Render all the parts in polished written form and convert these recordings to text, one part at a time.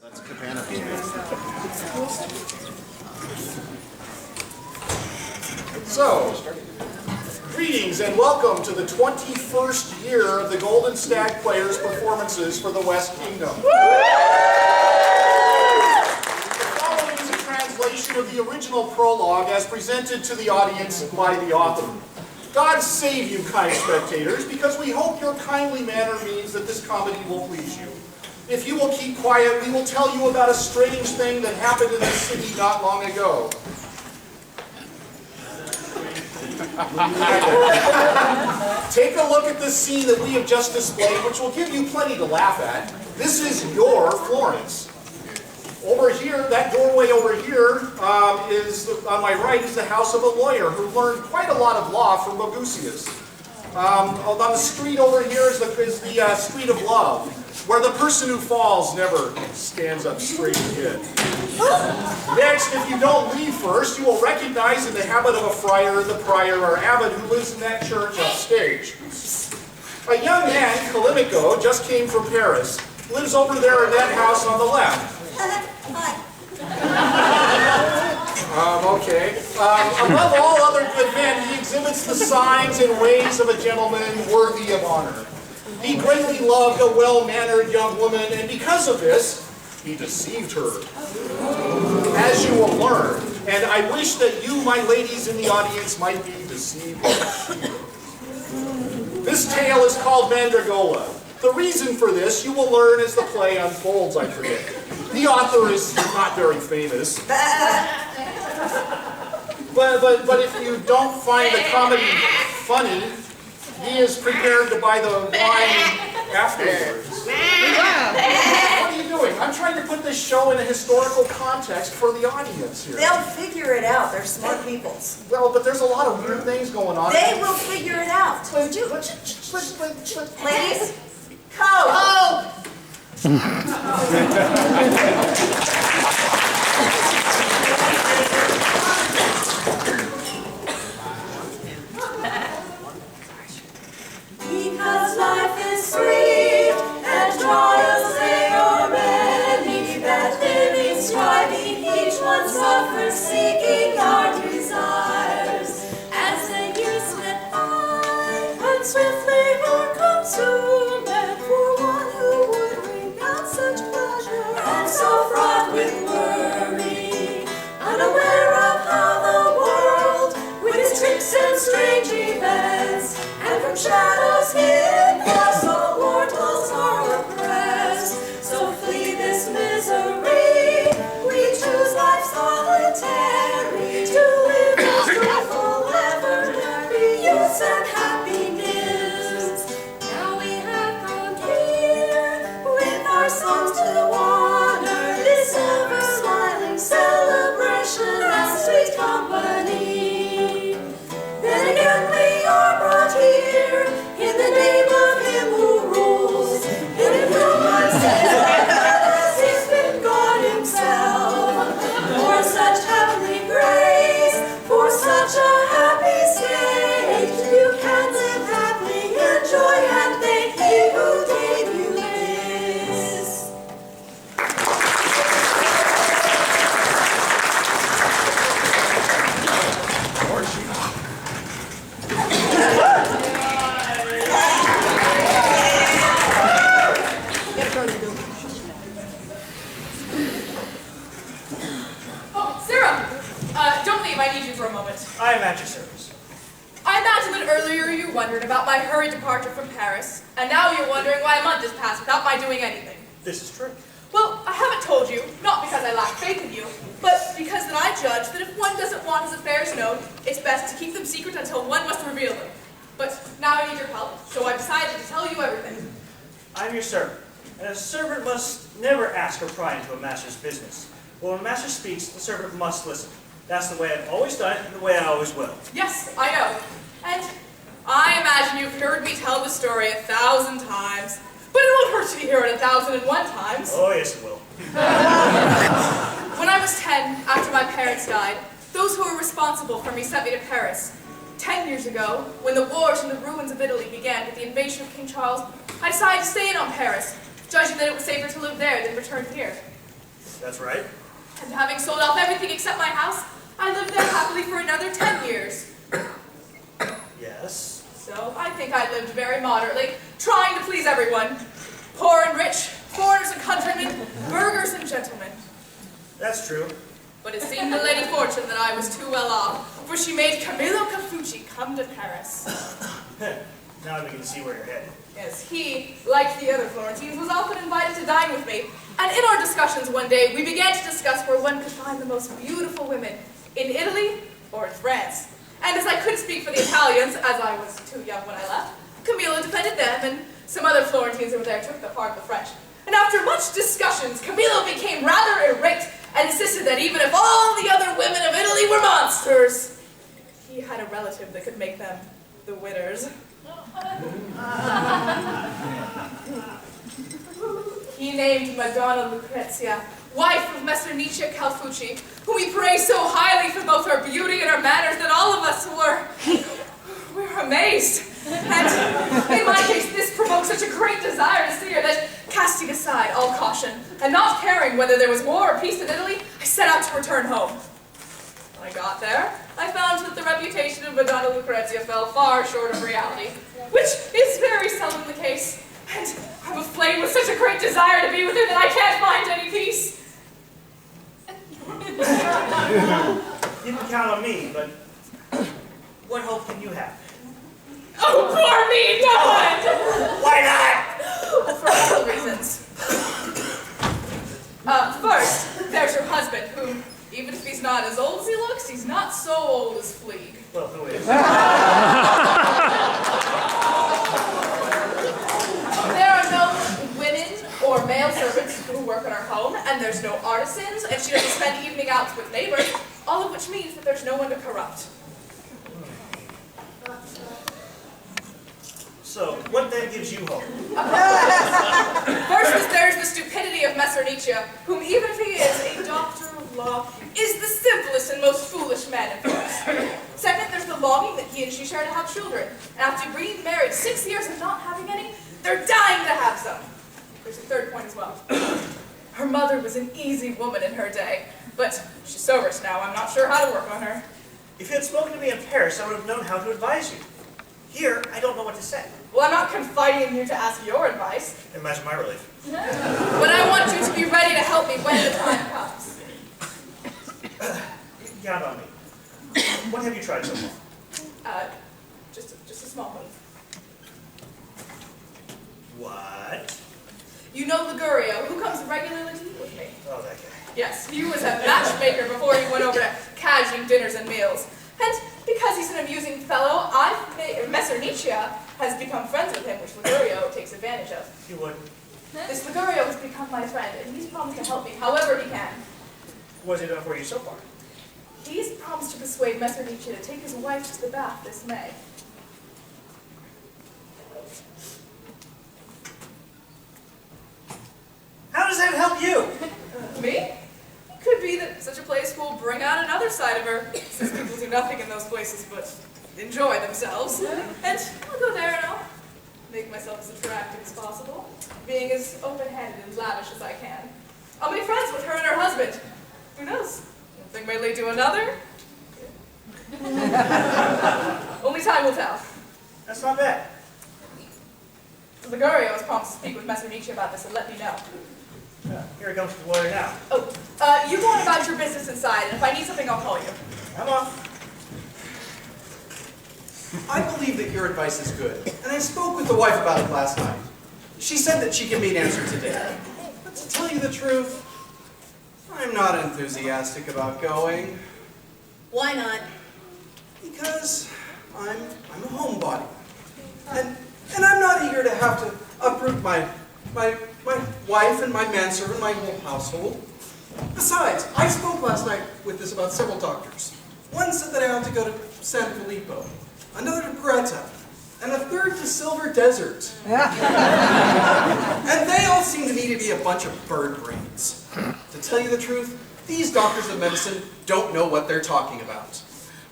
That's Cabana baby. So, greetings and welcome to the 21st year of the Golden Stag Players' performances for the West Kingdom. The following is a translation of the original prologue as presented to the audience by the author. God save you, kind spectators, because we hope your kindly manner means that this comedy will please you. If you will keep quiet, we will tell you about a strange thing that happened in this city not long ago. Take a look at this scene that we have just displayed, which will give you plenty to laugh at. This is your Florence. Over here, that doorway over here is, on my right, is the house of a lawyer who learned quite a lot of law from Bogusius. On the street over here is the street of love, where the person who falls never stands up straight again. Next, if you don't leave first, you will recognize in the habit of a friar the prior or abbot who lives in that church upstage. A young man, Kallimaco, just came from Paris, lives over there in that house on the left. Above all other good men, he exhibits the signs and ways of a gentleman worthy of honor. He greatly loved a well-mannered young woman, and because of this, he deceived her. As you will learn, and I wish that you, my ladies in the audience, might be deceived. This tale is called Mandragola. The reason for this you will learn as the play unfolds, I predict. The author is not very famous. But if you don't find the comedy funny, he is prepared to buy the wine afterwards. What are you doing? I'm trying to put this show in a historical context for the audience here. They'll figure it out. They're smart people. Well, but there's a lot of weird things going on. They will figure it out. Ladies, code. Because life is sweet and trials they are many, that living, striving, each one suffers, seeking our desires. As the years slip by and swiftly are consumed, and for one who would renounce such pleasure and so fraught with worry, unaware of how the world with its tricks and strange events and from shadows hidden force all mortals are oppressed. So flee this misery. We choose life solitary to live as joyful ever, happy youths and happiness. Now we have come here with our songs to honor this ever smiling celebration and sweet company. Then again we are brought here in the name of Him who rules, and in whom I stand as He's been God Himself. For such heavenly grace, for such a happy state, you can live happily, enjoy and thank He who gave you this. Oh, Sarah! Don't leave, I need you for a moment. I am at your service. I imagine that earlier you wondered about my hurried departure from Paris, and now you're wondering why a month has passed without my doing anything. This is true. Well, I haven't told you, not because I lack faith in you, but because that I judge that if one doesn't want his affairs known, it's best to keep them secret until one must reveal them. But now I need your help, so I've decided to tell you everything. I am your servant, and a servant must never ask or pry into a master's business. But when a master speaks, the servant must listen. That's the way I've always done it, and the way I always will. Yes, I know. And I imagine you've heard me tell the story 1,000 times, but it won't hurt to hear it 1,001 times. Oh, yes, it will. When I was 10, after my parents died, those who were responsible for me sent me to Paris. 10 years ago, when the wars and the ruins of Italy began with the invasion of King Charles, I decided to stay in on Paris, judging that it was safer to live there than return here. That's right. And having sold off everything except my house, I lived there happily for another 10 years. Yes. So I think I lived very moderately, trying to please everyone. Poor and rich, foreigners and countrymen, burghers and gentlemen. That's true. But it seemed to Lady Fortune that I was too well off, for she made Camillo Cafucci come to Paris. Now we can see where you're headed. Yes, he, like the other Florentines, was often invited to dine with me. And in our discussions one day, we began to discuss where one could find the most beautiful women, in Italy or in France. And as I couldn't speak for the Italians, as I was too young when I left, Camillo defended them, and some other Florentines over there took the part of the French. And after much discussions, Camillo became rather irate and insisted that even if all the other women of Italy were monsters, he had a relative that could make them the winners. He named Madonna Lucrezia, wife of Messer Nietzsche Calfucci, whom he praised so highly for both her beauty and her manners that all of us were amazed. And in my case, this provoked such a great desire to see her that, casting aside all caution, and not caring whether there was war or peace in Italy, I set out to return home. When I got there, I found that the reputation of Madonna Lucrezia fell far short of reality, which is very seldom the case. And I'm aflame with such a great desire to be with her that I can't find any peace. You can count on me, but what hope can you have? Oh, poor me, God! Why not? For several reasons. First, there's her husband, who, even if he's not as old as he looks, he's not so old as Fleeg. Well, who is? There are no women or male servants who work in our home, and there's no artisans, and she doesn't spend evening outs with neighbors, all of which means that there's no one to corrupt. So, what then gives you hope? First, there's the stupidity of Messer Nietzsche, whom even if he is a doctor of law, is the simplest and most foolish man in France. Second, there's the longing that he and she share to have children, and after being married 6 years and not having any, they're dying to have some. There's a third point as well. Her mother was an easy woman in her day, but she's so rich now, I'm not sure how to work on her. If you had spoken to me in Paris, I would have known how to advise you. Here, I don't know what to say. Well, I'm not confiding in you to ask your advice. Imagine my relief. But I want you to be ready to help me when the time comes. You can count on me. What have you tried so far? Just a small move. What? You know Ligurio, who comes regularly to eat with me. Oh, that guy. Yes, he was a matchmaker before he went over to cashing dinners and meals. And because he's an amusing fellow, Messer Nietzsche has become friends with him, which Ligurio takes advantage of. You would. This Ligurio has become my friend, and he's promised to help me however he can. What has he done for you so far? He's promised to persuade Messer Nietzsche to take his wife to the bath this May. How does that help you? Me? Could be that such a place will bring out another side of her, since people do nothing in those places but enjoy themselves. And I'll go there and I'll make myself as attractive as possible, being as open-handed and lavish as I can. I'll be friends with her and her husband. Who knows? One thing may lead to another. Only time will tell. That's not bad. Ligurio has promised to speak with Messer Nietzsche about this and let me know. Here comes the lawyer now. Oh, you go on about your business inside, and if I need something, I'll call you. I'm off. I believe that your advice is good, and I spoke with the wife about it last night. She said that she can meet answer today. But to tell you the truth, I'm not enthusiastic about going. Why not? Because I'm a homebody. And I'm not eager to have to uproot my wife and my manservant, my whole household. Besides, I spoke last night with this about several doctors. One said that I ought to go to San Filippo, another to Greta, and a third to Silver Desert. And they all seem to me to be a bunch of bird brains. To tell you the truth, these doctors of medicine don't know what they're talking about.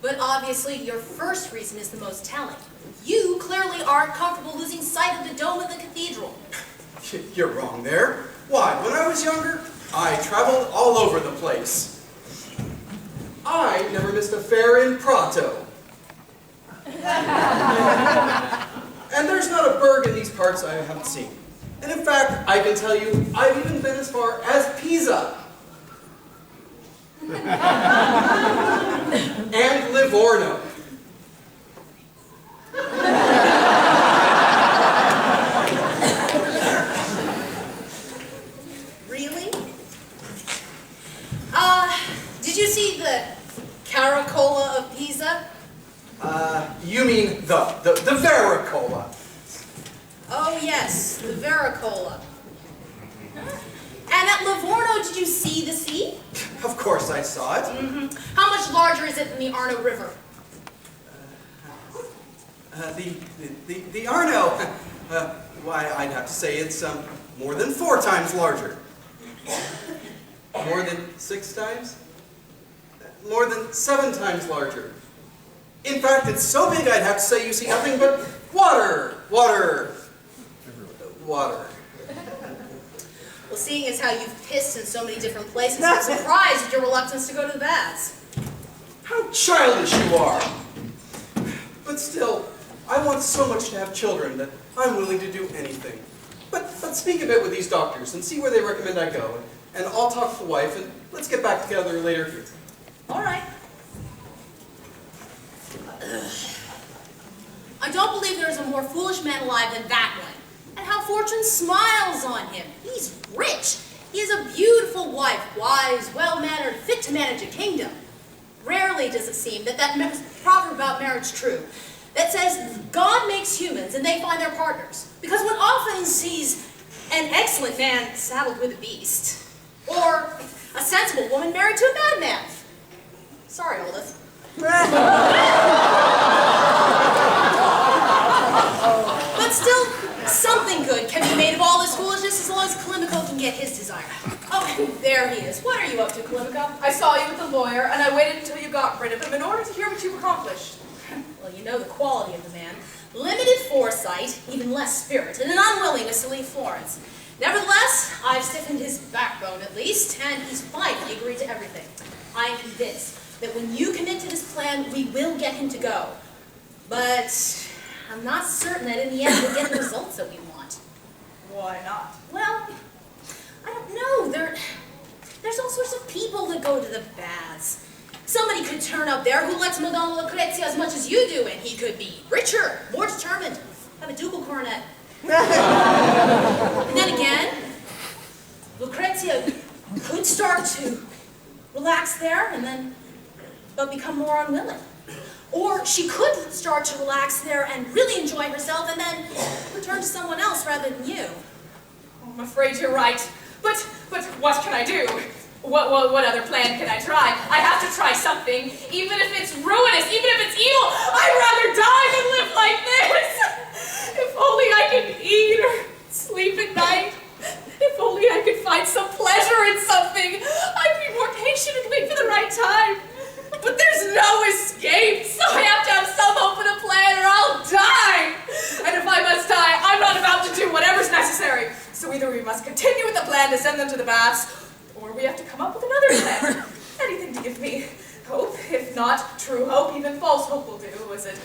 But obviously your first reason is the most telling. You clearly aren't comfortable losing sight of the dome of the cathedral. You're wrong there. Why? When I was younger, I traveled all over the place. I never missed a fair in Prato. And there's not a burg in these parts I haven't seen. And in fact, I can tell you, I've even been as far as Pisa. And Livorno. Really? Did you see the Caracola of Pisa? You mean the Vericola. Oh yes, the Vericola. And at Livorno, did you see the sea? Of course I saw it. How much larger is it than the Arno River? The Arno, why, I'd have to say it's more than 4 times larger. More than 6 times? More than 7 times larger. In fact, it's so big I'd have to say you see nothing but water, water, water. Well, seeing as how you've pissed in so many different places, I'm surprised at your reluctance to go to the baths. How childish you are! But still, I want so much to have children that I'm willing to do anything. But speak a bit with these doctors and see where they recommend I go. And I'll talk to the wife and let's get back together later. All right. I don't believe there is a more foolish man alive than that one. And how fortune smiles on him. He's rich. He has a beautiful wife, wise, well-mannered, fit to manage a kingdom. Rarely does it seem that proverb about marriage true, that says God makes humans and they find their partners. Because one often sees an excellent man saddled with a beast, or a sensible woman married to a madman. Sorry, Oldeth. But still, something good can be made of all this foolishness as long as Kallimaco can get his desire. Oh, there he is. What are you up to, Kallimaco? I saw you with the lawyer, and I waited until you got rid of him in order to hear what you've accomplished. Well, you know the quality of the man. Limited foresight, even less spirit, and an unwillingness to leave Florence. Nevertheless, I've stiffened his backbone at least, and he's finally agreed to everything. I am convinced that when you commit to this plan, we will get him to go. But I'm not certain that in the end we'll get the results that we want. Why not? Well, I don't know. There's all sorts of people that go to the baths. Somebody could turn up there who likes Madonna Lucrezia as much as you do, and he could be richer, more determined, have a ducal coronet. And then again, Lucrezia could start to relax there and then but become more unwilling. Or she could start to relax there and really enjoy herself and then return to someone else rather than you. I'm afraid you're right. But what can I do? What other plan can I try? I have to try something, even if it's ruinous, even if it's evil. I'd rather die than live like this. If only I could eat or sleep at night. If only I could find some pleasure in something. I'd be more patient and wait for the right time. But there's no escape, so I have to have some hope and a plan or I'll die. And if I must die, I'm not about to do whatever's necessary. So either we must continue with the plan to send them to the baths, or we have to come up with another plan. Anything to give me hope. If not true hope, even false hope will do, as it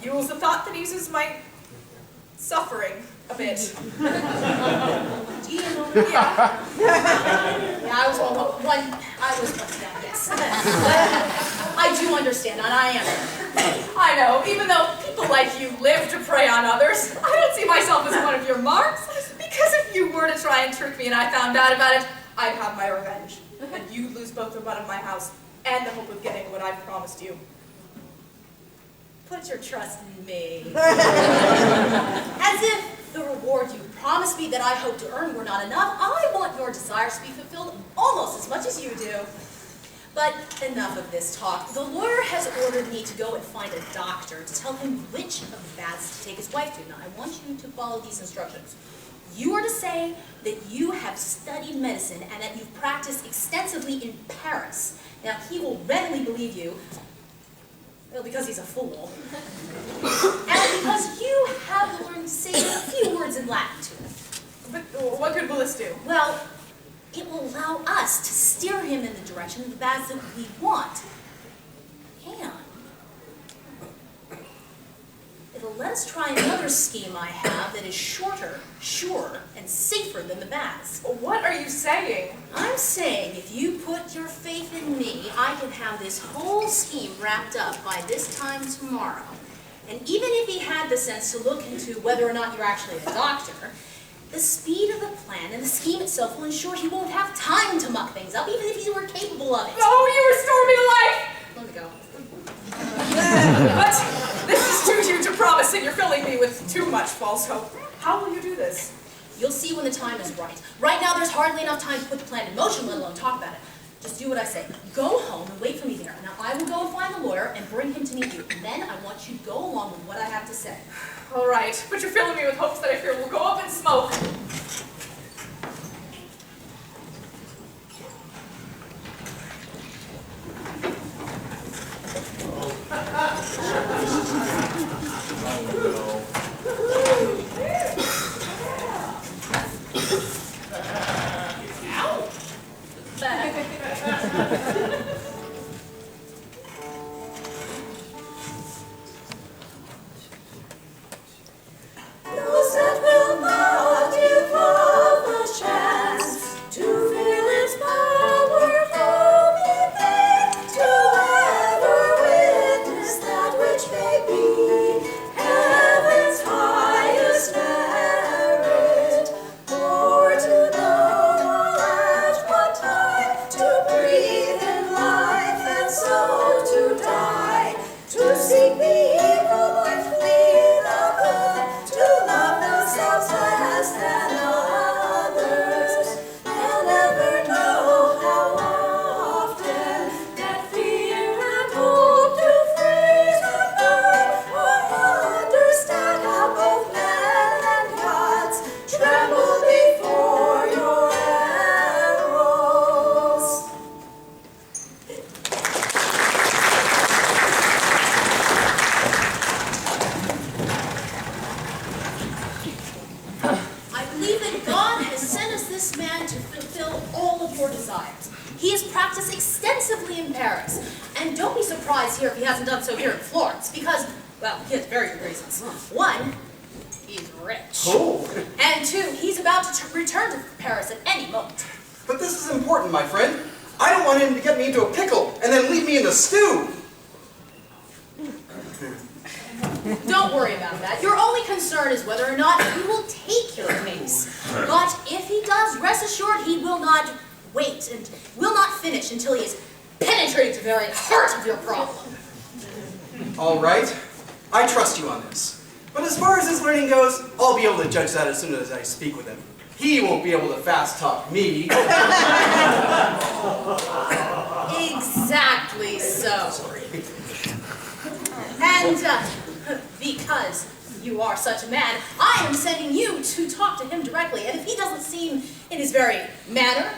fuels the thought that eases my suffering a bit. Do you know? Yeah. Yeah, I was once down, yes. I do understand, and I am. I know, even though people like you live to prey on others, I don't see myself as one of your marks. Because if you were to try and trick me and I found out about it, I'd have my revenge. And you'd lose both the run of my house and the hope of getting what I've promised you. Put your trust in me. As if the reward you promised me that I hope to earn were not enough, I want your desires to be fulfilled almost as much as you do. But enough of this talk. The lawyer has ordered me to go and find a doctor to tell him which of the baths to take his wife to. Now, I want you to follow these instructions. You are to say that you have studied medicine and that you've practiced extensively in Paris. Now, he will readily believe you, well, because he's a fool, and because you have learned to say a few words in Latin to him. But what good will this do? Well, it will allow us to steer him in the direction of the baths that we want. And it'll let us try another scheme I have that is shorter, surer, and safer than the baths. What are you saying? I'm saying if you put your faith in me, I can have this whole scheme wrapped up by this time tomorrow. And even if he had the sense to look into whether or not you're actually a doctor, the speed of the plan and the scheme itself will ensure he won't have time to muck things up, even if he were capable of it. Oh, you restore me to life! Let me go. But this is too huge a promise, and you're filling me with too much false hope. How will you do this? You'll see when the time is right. Right now, there's hardly enough time to put the plan in motion, let alone talk about it. Just do what I say. Go home and wait for me there. Now, I will go and find the lawyer and bring him to meet you. And then I want you to go along with what I have to say. All right, but you're filling me with hopes that I fear will go up in smoke. Those that will not give love a chance to feel its power, how it may to ever witness that which may be heaven's highest merit, or to know at what time to breathe in life and so to die, to seek the evil but flee the good, to love themselves less than others, and never know how often that fear and hope do freeze and burn, or understand how both men and gods tremble before your arrows. I believe that God has sent us this man to fulfill all of your desires. He has practiced extensively in Paris. And don't be surprised here if he hasn't done so here in Florence, because, well, he has very good reasons. One, he's rich. Oh, And two, he's about to return to Paris at any moment. but this is important, my friend. I don't want him to get me into a pickle and then leave me in the stew. Don't worry about that. Your only concern is whether or not he will take your case. But if he does, rest assured he will not wait and will not finish until he has penetrated the very heart of your problem. All right, I trust you on this. But as far as his learning goes, I'll be able to judge that as soon as I speak with him. He won't be able to fast talk me. Exactly so. Sorry. And because you are such a man, I am sending you to talk to him directly. And if he doesn't seem in his very manner,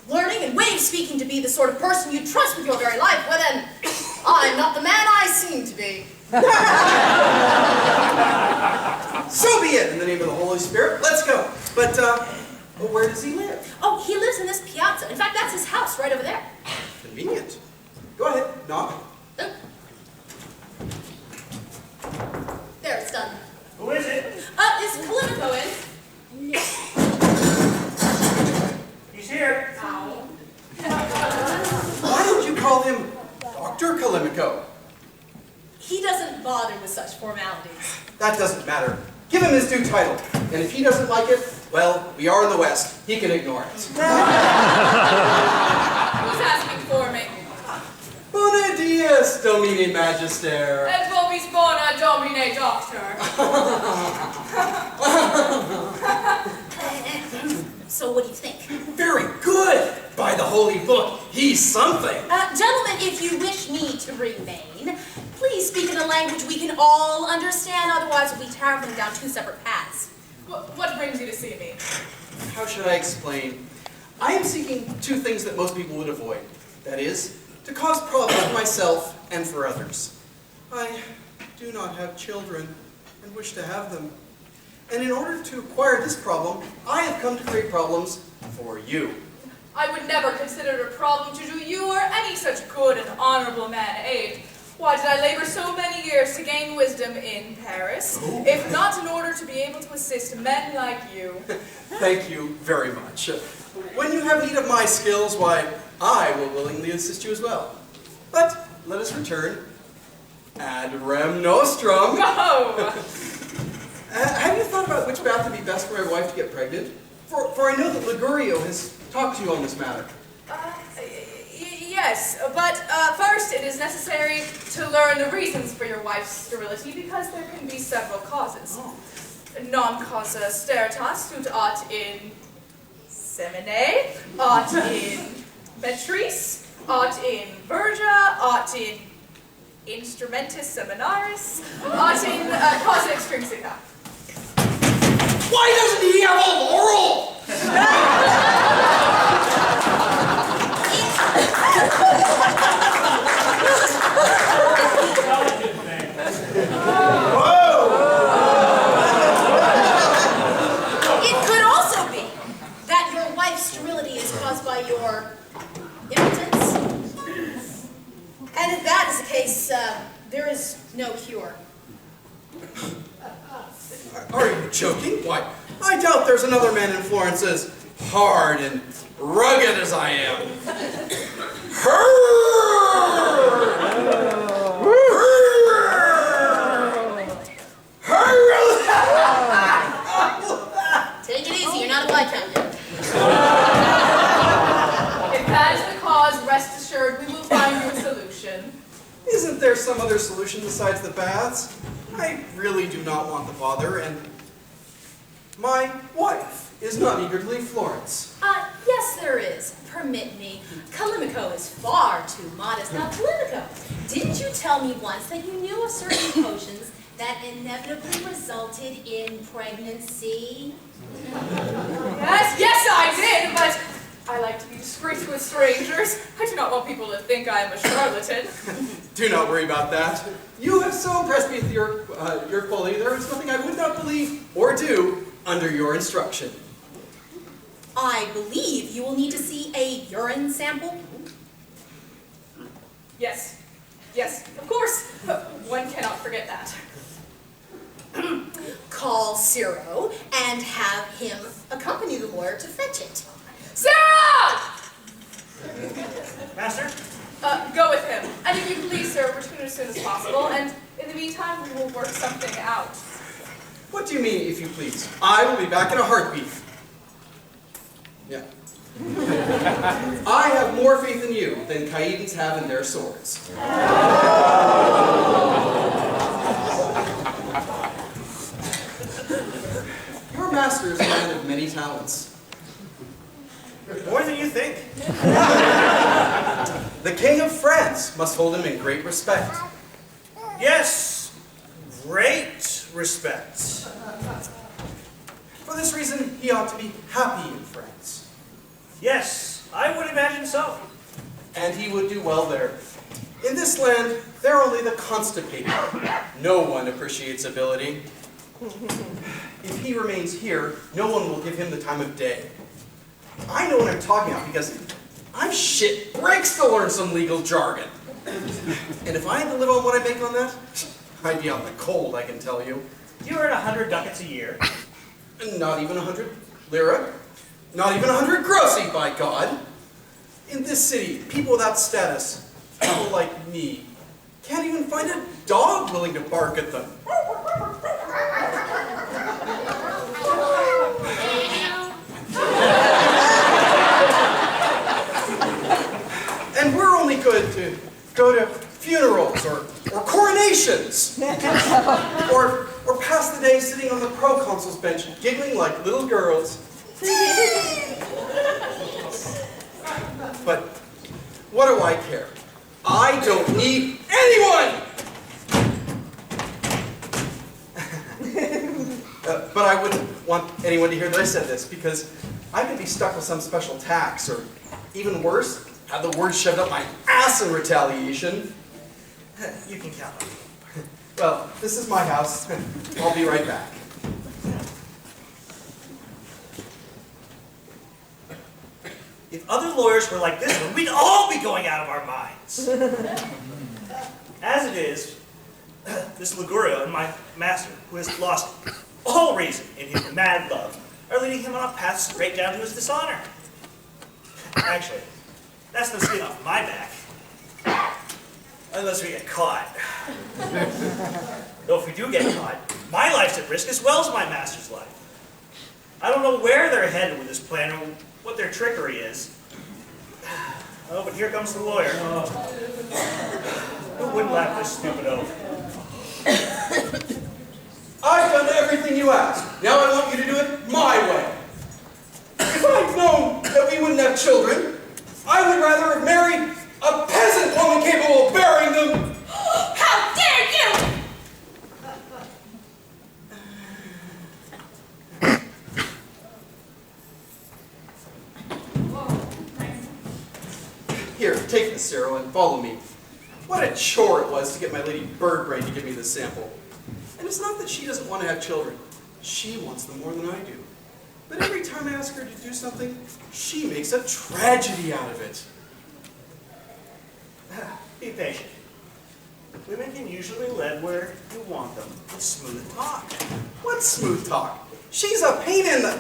learning, and way of speaking to be the sort of person you trust with your very life, well then, I'm not the man I seem to be. So be it, in the name of the Holy Spirit. Let's go. But where does he live? Oh, he lives in this piazza. In fact, that's his house right over there. Convenient. Go ahead, knock. Oh. There, it's done. Who is it? Is Kallimaco in? He's here. Why don't you call him Dr. Kallimaco? He doesn't bother with such formalities. That doesn't matter. Give him his due title. And if he doesn't like it, well, we are in the West. He can ignore it. Who's asking for me? Bona dies, Domine Magister. Et vobis bona domine doctor. So what do you think? Very good. By the holy book, he's something. Gentlemen, if you wish me to remain, please speak in a language we can all understand, otherwise we'll be traveling down two separate paths. What brings you to see me? How should I explain? I am seeking two things that most people would avoid. That is, to cause problems for myself and for others. I do not have children and wish to have them. And in order to acquire this problem, I have come to create problems for you. I would never consider it a problem to do you or any such good and honorable man aid. Why did I labor so many years to gain wisdom in Paris, if not in order to be able to assist men like you? Thank you very much. When you have need of my skills, why, I will willingly assist you as well. But let us return ad rem nostrum. No! Have you thought about which bath would be best for my wife to get pregnant? For I know that Ligurio has talked to you on this matter. Yes, but first it is necessary to learn the reasons for your wife's sterility, because there can be several causes. Non causa steritas sunt aut in semine, aut in vetris, aut in verga, aut in instrumentus seminaris, aut in causa extrinsica. Why doesn't he have a laurel? It could also be that your wife's sterility is caused by your impotence. And if that is the case, there is no cure. Are you joking? Why, I doubt there's another man in Florence as hard and rugged as I am. Take it easy, you're not a Viscount yet. If that is the cause, rest assured we will find you a solution. Isn't there some other solution besides the baths? I really do not want the bother, and my wife is not eager to leave Florence. Yes there is. Permit me. Kallimaco is far too modest. Now, Kallimaco, didn't you tell me once that you knew of certain potions that inevitably resulted in pregnancy? Yes, I did, but I like to be discreet with strangers. I do not want people to think I am a charlatan. Do not worry about that. You have so impressed me with your quality, there is nothing I would not believe or do under your instruction. I believe you will need to see a urine sample. Yes, of course. One cannot forget that. Call Ciro and have him accompany the lawyer to fetch it. Sarah! Master? Go with him. And if you please, sir, return as soon as possible. And in the meantime, we will work something out. What do you mean, if you please? I will be back in a heartbeat. Yeah. I have more faith in you than Caedans have in their swords. Your master is a man of many talents. More than you think. The King of France must hold him in great respect. Yes, great respect. For this reason, he ought to be happy in France. Yes, I would imagine so. And he would do well there. In this land, they're only the constipated. No one appreciates ability. If he remains here, no one will give him the time of day. I know what I'm talking about because I'm shit bricks to learn some legal jargon. And if I had to live on what I make on that, I'd be out in the cold, I can tell you. You earn 100 ducats a year. Not even 100 lira. Not even 100 grossi, by God. In this city, people without status, people like me, can't even find a dog willing to bark at them. And we're only good to go to funerals or coronations. or pass the day sitting on the proconsul's bench, giggling like little girls. But what do I care? I don't need anyone! But I wouldn't want anyone to hear that I said this, because I could be stuck with some special tax, or even worse, have the word shoved up my ass in retaliation. You can count on me. Well, this is my house. I'll be right back. If If other lawyers were like this one, we'd all be going out of our minds. As it is, this Ligurio and my master, who has lost all reason in his mad love, are leading him on a path straight down to his dishonor. Actually, that's no skin off my back. Unless we get caught. Though if we do get caught, my life's at risk as well as my master's life. I don't know where they're headed with this plan or what their trickery is. Oh, but here comes the lawyer. Who wouldn't laugh this stupid oath? I've done everything you asked. Now I want you to do it my way. If I'd known that we wouldn't have children, I would rather have married a peasant woman capable of bearing them. How dare you! Here, take this, Cyril, and follow me. What a chore it was to get my lady Birdbrain to give me this sample. And it's not that she doesn't want to have children. She wants them more than I do. But every time I ask her to do something, she makes a tragedy out of it. Be patient. Women can usually lead where you want them with smooth talk. What smooth talk? She's a pain in the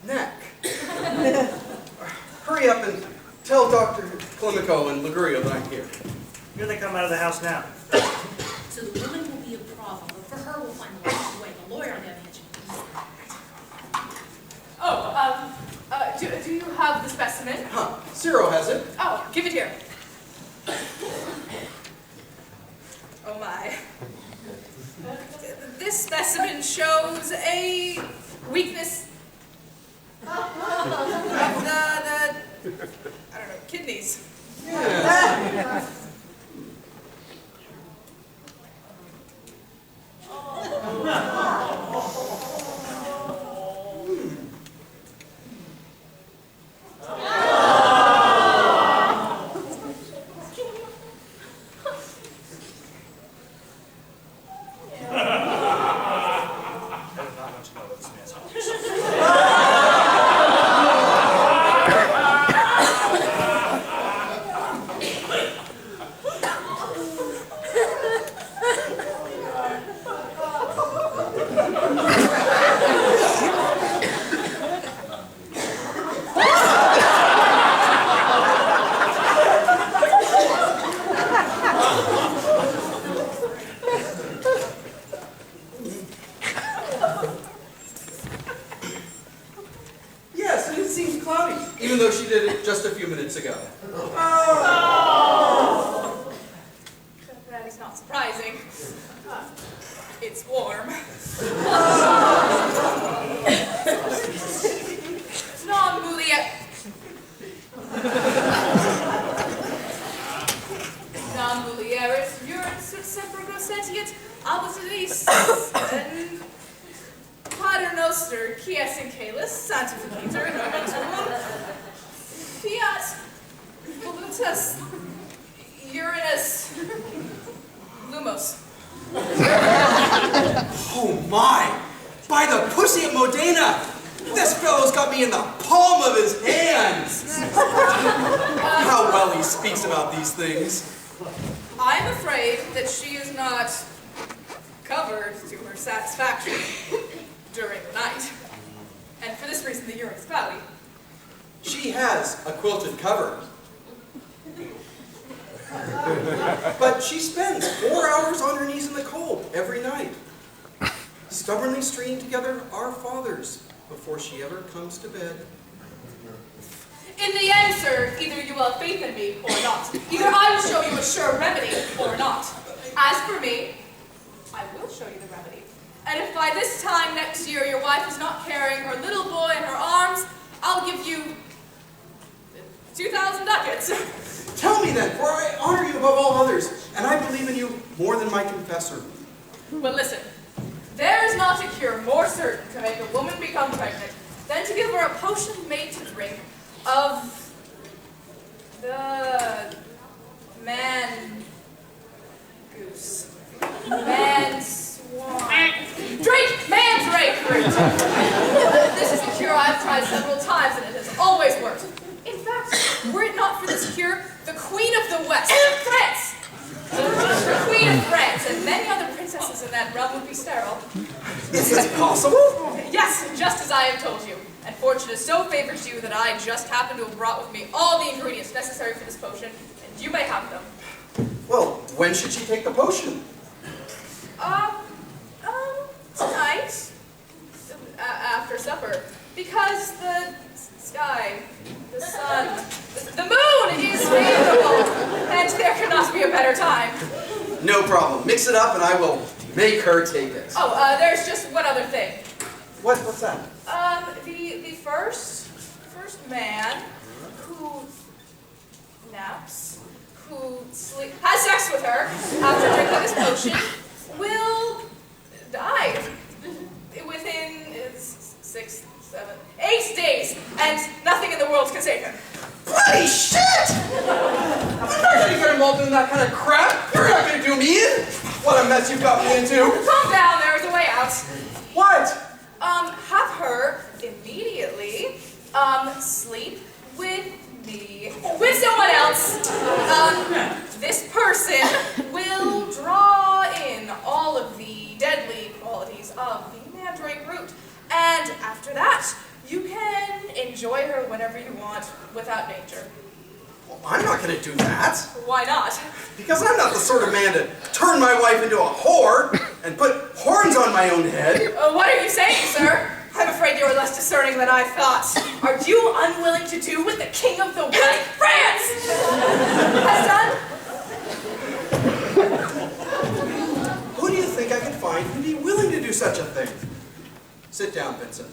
neck. Hurry up and tell Dr. Kallimaco and Ligurio that I'm here. Here they come out of the house now. So the woman will be a problem, but for her we'll find a way. The lawyer on the other hand. Do you have the specimen? Huh, Cyril has it. Oh, give it here. Oh my. This specimen shows a weakness of the I don't know, kidneys. Yes. Even though she did it just a few minutes ago. That is not surprising. It's warm. Non mulieris juris semper cosetiet abituis and Pater Noster quies in calis sanctificator nomen tuum fiat volutus Uranus lumos. Oh my! By the pussy of Modena! This fellow's got me in the palm of his hands! How well he speaks about these things. I'm afraid that she is not covered to her satisfaction during the night. And for this reason, the Uranus cloudy. She has a quilted cover. But she spends 4 hours on her knees in the cold every night, stubbornly stringing together our fathers before she ever comes to bed. In the end, sir, either you will have faith in me or not. Either I will show you a sure remedy or not. As for me, I will show you the remedy. And if by this time next year your wife is not carrying her little boy in her arms, I'll give you 2,000 ducats. Tell me then, for I honor you above all others, and I believe in you more than my confessor. But listen, there is not a cure more certain to make a woman become pregnant than to give her a potion made to drink of the man-goose. Man-swan. Drink mandrake root! This is a cure I've tried several times and it has always worked. were it not for this cure, the Queen of the West, France, the Queen of France, and many other princesses in that realm would be sterile. Is this possible? Yes, just as I have told you. And fortune so favors you that I just happen to have brought with me all the ingredients necessary for this potion, and you may have them. Well, when should she take the potion? Tonight, after supper, because the sky, the sun, the moon is favorable, and there cannot be a better time. No problem. Mix it up and I will make her take it. Oh, there's just one other thing. What's that? The first man who naps, who has sex with her after drinking this potion will die within 6, 7, 8 days, and nothing in the world can save him. Bloody shit! I'm not gonna get involved in that kind of crap. You're not gonna do me in. What a mess you've got me into. Calm down, there is a way out. What? Have her immediately, sleep with me, with someone else. This person will draw in all of the deadly qualities of the Mandrake Root. And after that, you can enjoy her whenever you want without danger. Well, I'm not gonna do that. Why not? Because I'm not the sort of man to turn my wife into a whore and put horns on my own head. What are you saying, sir? I'm afraid you are less discerning than I thought. Are you unwilling to do what the King of the West, France, has done? Who do you think I could find who'd be willing to do such a thing? Sit down, Vincent.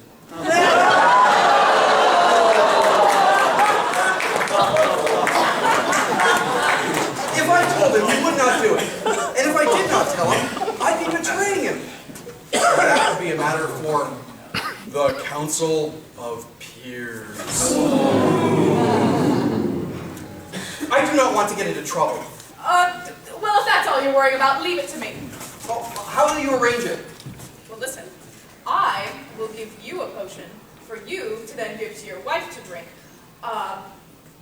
If I told him, he would not do it. And if I did not tell him, I'd be betraying him. That would be a matter for the Council of Peers. I do not want to get into trouble. Well, if that's all you're worrying about, leave it to me. Well, how will you arrange it? Well, listen, I will give you a potion for you to then give to your wife to drink.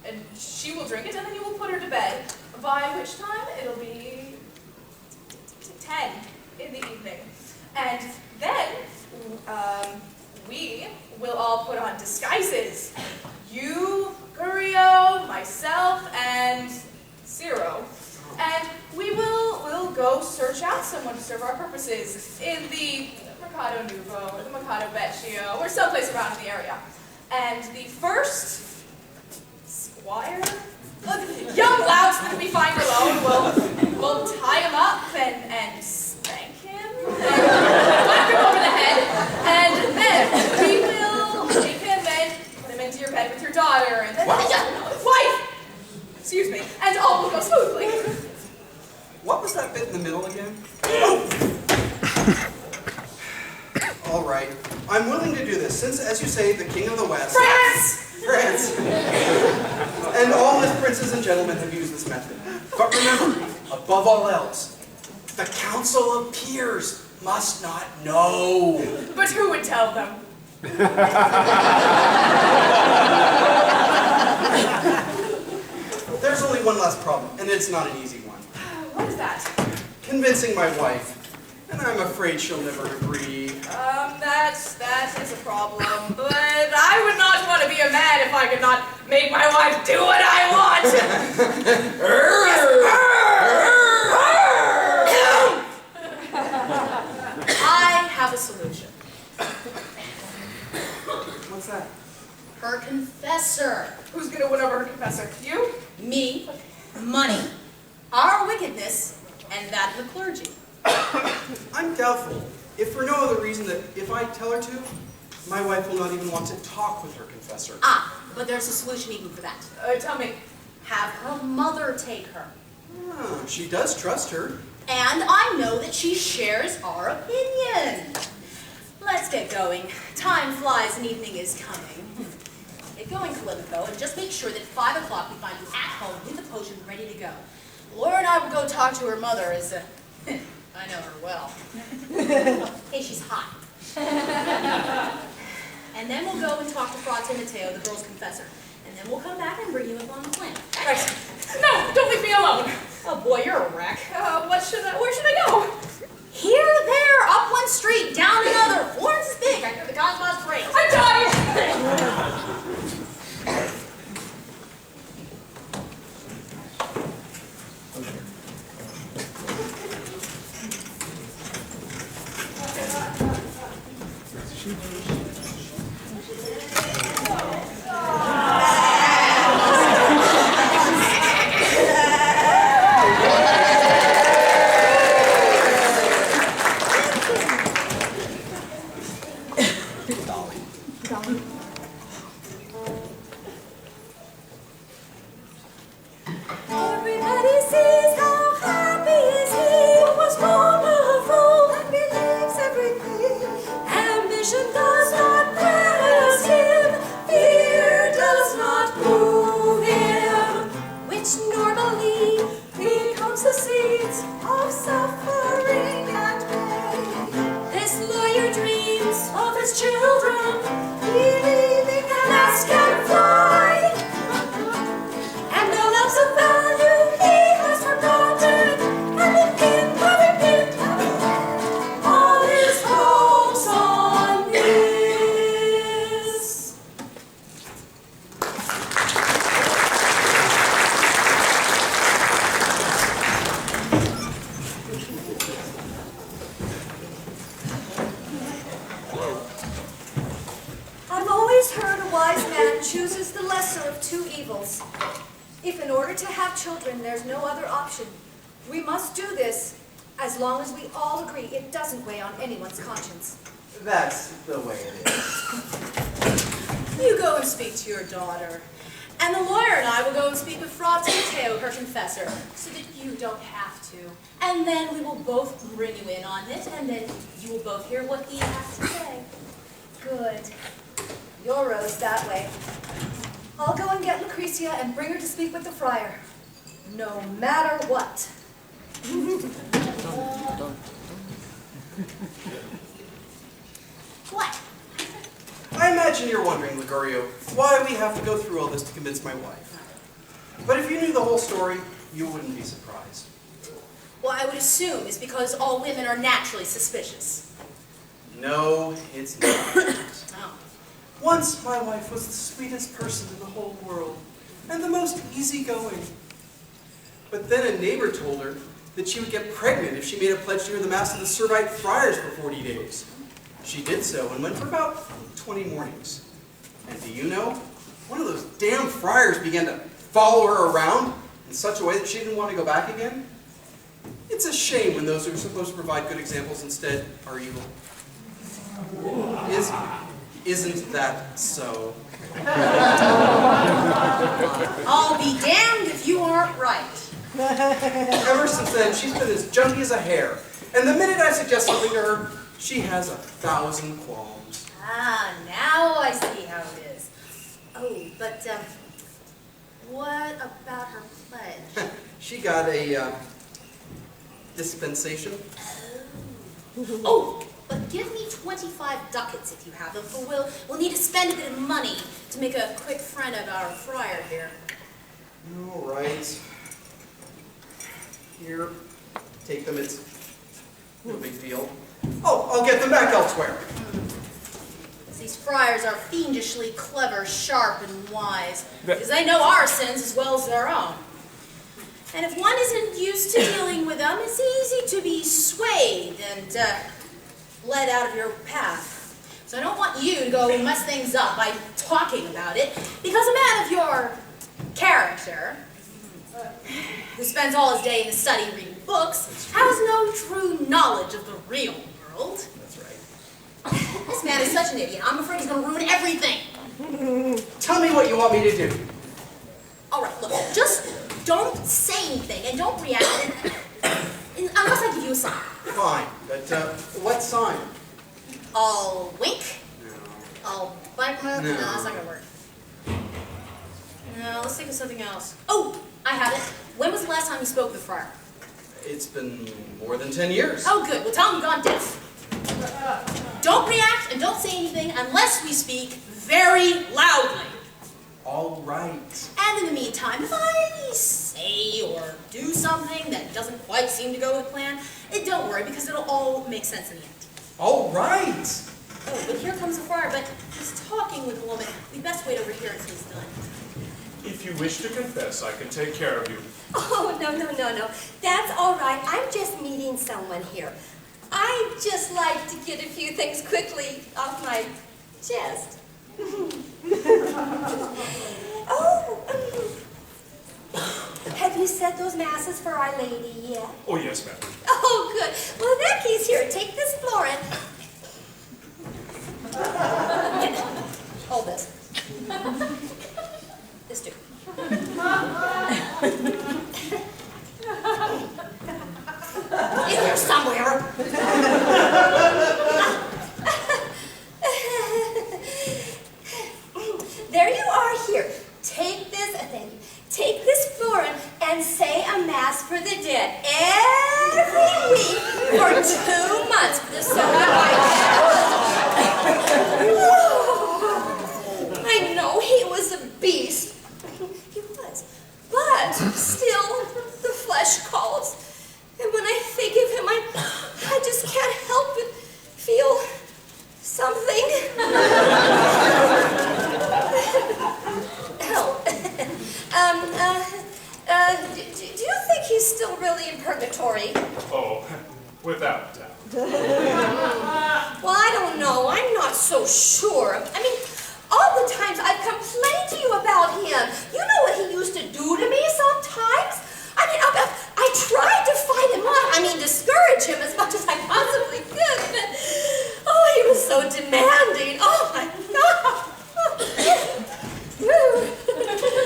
And she will drink it, and then you will put her to bed, by which time it'll be 10 in the evening. And then we will all put on disguises. You, Ligurio, myself, and Zero. And we'll go search out someone to serve our purposes in the Mercado Nuevo, or the Mercado Vecchio, or someplace around in the area. And the first squire, young louse that we find alone, will tie him up and spank him, and whack him over the head, and then we will take him and put him into your bed with your daughter, and then wife! Excuse me, and all will go smoothly. What was that bit in the middle again? All right, I'm willing to do this, since, as you say, the King of the West... France! And all his princes and gentlemen have used this method. But remember, above all else, the Council of Peers must not know. But who would tell them? There's only one last problem, and it's not an easy one. What is that? Convincing my wife. And I'm afraid she'll never agree. That is a problem. But I would not want to be a man if I could not make my wife do what I want. I have a solution. What's that? Her confessor. Who's going to win over her confessor? You? Me, money, our wickedness, and that of the clergy. I'm doubtful, if for no other reason that if I tell her to, my wife will not even want to talk with her confessor. But there's a solution even for that. Tell me. Have her mother take her. Ah, she does trust her. And I know that she shares our opinion. Let's get going. Time flies and evening is coming. Get going, Kallimaco, and just make sure that 5 o'clock we find you at home with the potion ready to go. Laura and I will go talk to her mother as I know her well. Hey, she's hot. And then we'll go and talk to Fra Timoteo, the girl's confessor. And then we'll come back and bring you up on the plan. Right. No, don't leave me alone. Oh boy, you're a wreck. Where should I go? Here, there, up one street, down another. Florence is big. I hear the Cosmos parade. I'm dying. Everybody sees how happy is he who was born a fool and believes everything. Ambition does not press him, fear does not move him, which normally becomes the seeds of suffering and pain. This lawyer dreams of his children, believing an ass can fly. And the loves of value he has forgotten, and the king of it all his hopes on this. I've always heard a wise man chooses the lesser of two evils. If in order to have children there's no other option, we must do this as long as we all agree it doesn't weigh on anyone's conscience. That's the way it is. You go and speak to your daughter. And the lawyer and I will go and speak with Fra Timoteo, her confessor, so that you don't have to. And then we will both bring you in on it, and then you will both hear what he has to say. Good. Your road's that way. I'll go and get Lucrezia and bring her to speak with the friar. No matter what. What? I imagine you're wondering, Ligurio, why we have to go through all this to convince my wife. But if you knew the whole story, you wouldn't be surprised. Well, I would assume it's because all women are naturally suspicious. No, it's not. Oh. Once my wife was the sweetest person in the whole world, and the most easygoing. But then a neighbor told her that she would get pregnant if she made a pledge to hear the Mass of the Servite friars for 40 days. She did so and went for about 20 mornings. And do you know, one of those damn friars began to follow her around in such a way that she didn't want to go back again. It's a shame when those who are supposed to provide good examples instead are evil. Isn't that so? I'll be damned if you aren't right. Ever since then, she's been as junky as a hare. And the minute I suggest something to her, she has 1,000 qualms. Ah, now I see how it is. Oh, but, what about her pledge? She got a dispensation. Oh, but give me 25 ducats if you have them, for we'll need to spend a bit of money to make a quick friend of our friar here. All right. Here, take them. It's no big deal. Oh, I'll get them back elsewhere. These friars are fiendishly clever, sharp, and wise, because they know our sins as well as their own. And if one isn't used to dealing with them, it's easy to be swayed and led out of your path. So I don't want you to go mess things up by talking about it, because a man of your character, who spends all his day in the study reading books, has no true knowledge of the real world. That's right. This man is such an idiot. I'm afraid he's going to ruin everything. Tell me what you want me to do. All right, look, just don't say anything and don't react unless I give you a sign. Fine, but what sign? I'll wink. No. I'll bite my... No, that's not going to work. No, let's think of something else. Oh, I have it. When was the last time you spoke with the friar? It's been more than 10 years. Oh, good. Well, tell him you've gone deaf. Don't react and don't say anything unless we speak very loudly. all right. And in the meantime, if I say or do something that doesn't quite seem to go with plan, don't worry, because it'll all make sense in the end. All right. Oh, but here comes the friar, but he's talking with the woman. We'd best wait over here until he's done. If you wish to confess, I can take care of you. Oh, no. That's all right. I'm just meeting someone here. I'd just like to get a few things quickly off my chest. Have you said those masses for Our Lady yet? Oh, yes, ma'am. Oh, good. Well, in that case, here, take this florin. Hold this. This too. In there somewhere. There you are here. Take this, thank you. Take this florin and say a mass for the dead every week for 2 months for the soul of my I know he was a beast. He was. But still, the flesh calls. And when I think of him, I just can't help but feel something. Do you think he's still really in purgatory? Oh, without doubt. Well, I don't know. I'm not so sure. I mean, all the times I've complained to you about him. You know what he used to do to me sometimes? I mean, I tried to fight him off. I mean, discourage him as much as I possibly could. But, oh, he was so demanding. Oh, my God.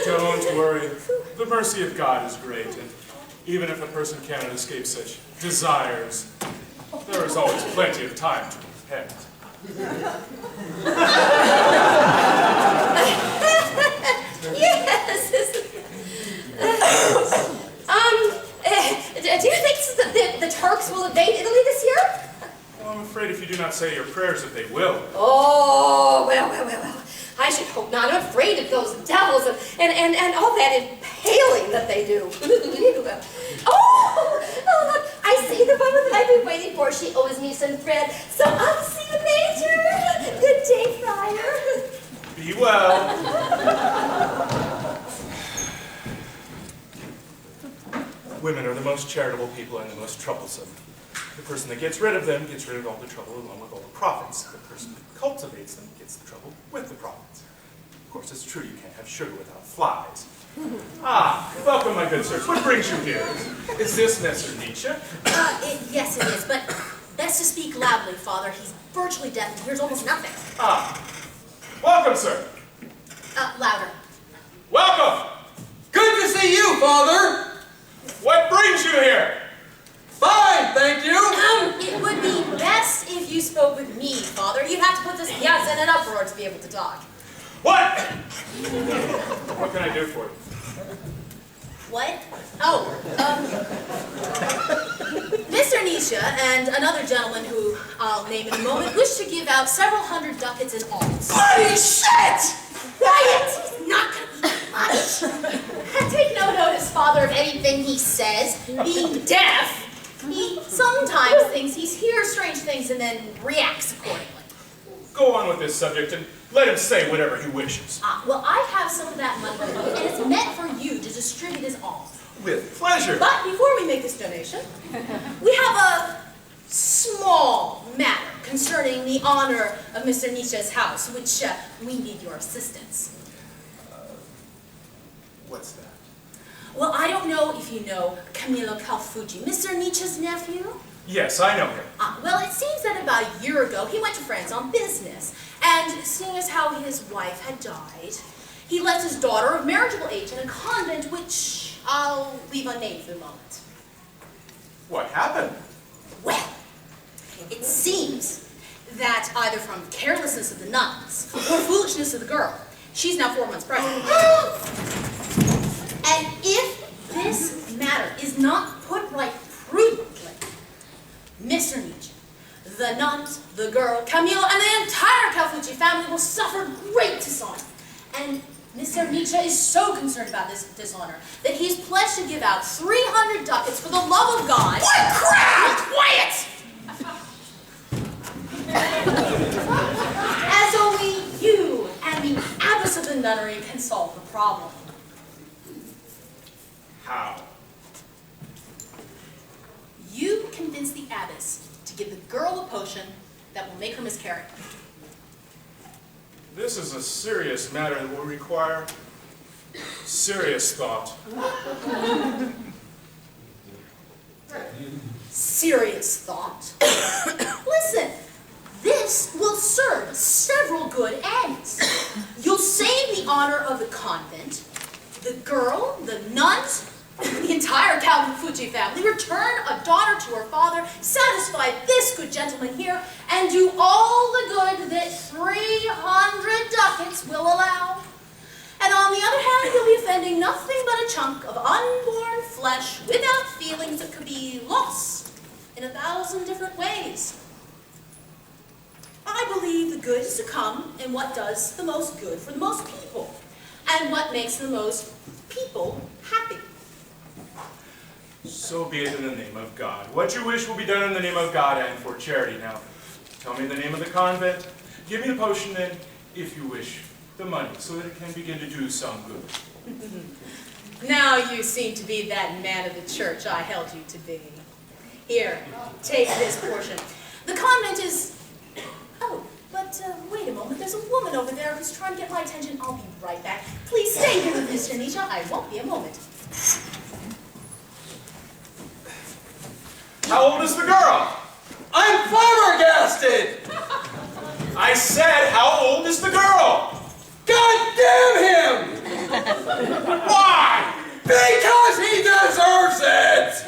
Don't worry. The mercy of God is great, and even if a person cannot escape such desires, there is always plenty of time to repent. Yes. Do you think the Turks will invade Italy this year? Well, I'm afraid if you do not say your prayers that they will. Oh, well. I should hope not. I'm afraid of those devils and all that impaling that they do. Oh, look, I see the woman that I've been waiting for. She owes me some thread. So I'll see you later. Good day, friar. Be well. Women are the most charitable people and the most troublesome. The person that gets rid of them gets rid of all the trouble along with all the profits. The person that cultivates them gets the trouble with the profits. Of course, it's true you can't have sugar without flies. Welcome, my good sirs. What brings you here? Is this Messer Nietzsche? Yes, it is, but best to speak loudly, Father. He's virtually deaf and hears almost nothing. Welcome, sir. Louder. Welcome. Good to see you, Father. What brings you here? Fine, thank you. It would be best if you spoke with me, Father. You'd have to put this yes in an uproar to be able to talk. What? What can I do for you? What? Mr. Nietzsche and another gentleman who I'll name in a moment wish to give out several hundred ducats in alms. Bloody shit! Quiet! He's not going to eat much. Take no notice, Father, of anything he says. Being deaf, he sometimes thinks he hears strange things and then reacts accordingly. Go on with this subject and let him say whatever he wishes. Well, I have some of that money, and it's meant for you to distribute as alms. With pleasure. But before we make this donation, we have a small matter concerning the honor of Mr. Nietzsche's house, which we need your assistance. What's that? Well, I don't know if you know Camillo Calfucci, Mr. Nietzsche's nephew. Yes, I know him. Well, it seems that about a year ago, he went to France on business. And seeing as how his wife had died, he left his daughter of marriageable age in a convent, which I'll leave unnamed for the moment. What happened? Well, it seems that either from carelessness of the nuns or foolishness of the girl, she's now 4 months pregnant. And if this matter is not put right prudently, Mr. Nietzsche, the nuns, the girl, Camillo, and the entire Calfucci family will suffer great dishonor. And Mr. Nietzsche is so concerned about this dishonor that he's pledged to give out 300 ducats for the love of God. What crap? Quiet! As only you and the abbess of the nunnery can solve the problem. How? You convince the abbess to give the girl a potion that will make her miscarry. This is a serious matter that will require serious thought. Serious thought. Listen, this will serve several good ends. You'll save the honor of the convent, the girl, the nuns, the entire Kallimaco family, return a daughter to her father, satisfy this good gentleman here, and do all the good that 300 ducats will allow. And on the other hand, you'll be offending nothing but a chunk of unborn flesh without feelings that could be lost in 1,000 different ways. I believe the good is to come in what does the most good for the most people, and what makes the most people happy. So be it in the name of God. What you wish will be done in the name of God and for charity. Now, tell me the name of the convent. Give me the potion and, if you wish, the money, so that it can begin to do some good. Now you seem to be that man of the church I held you to be. Here, take this portion. The convent is... Oh, but wait a moment. There's a woman over there who's trying to get my attention. I'll be right back. Please stay here with Mr. Nietzsche. I won't be a moment. How old is the girl? I'm flabbergasted! I said, how old is the girl? God damn him! Why? Because he deserves it!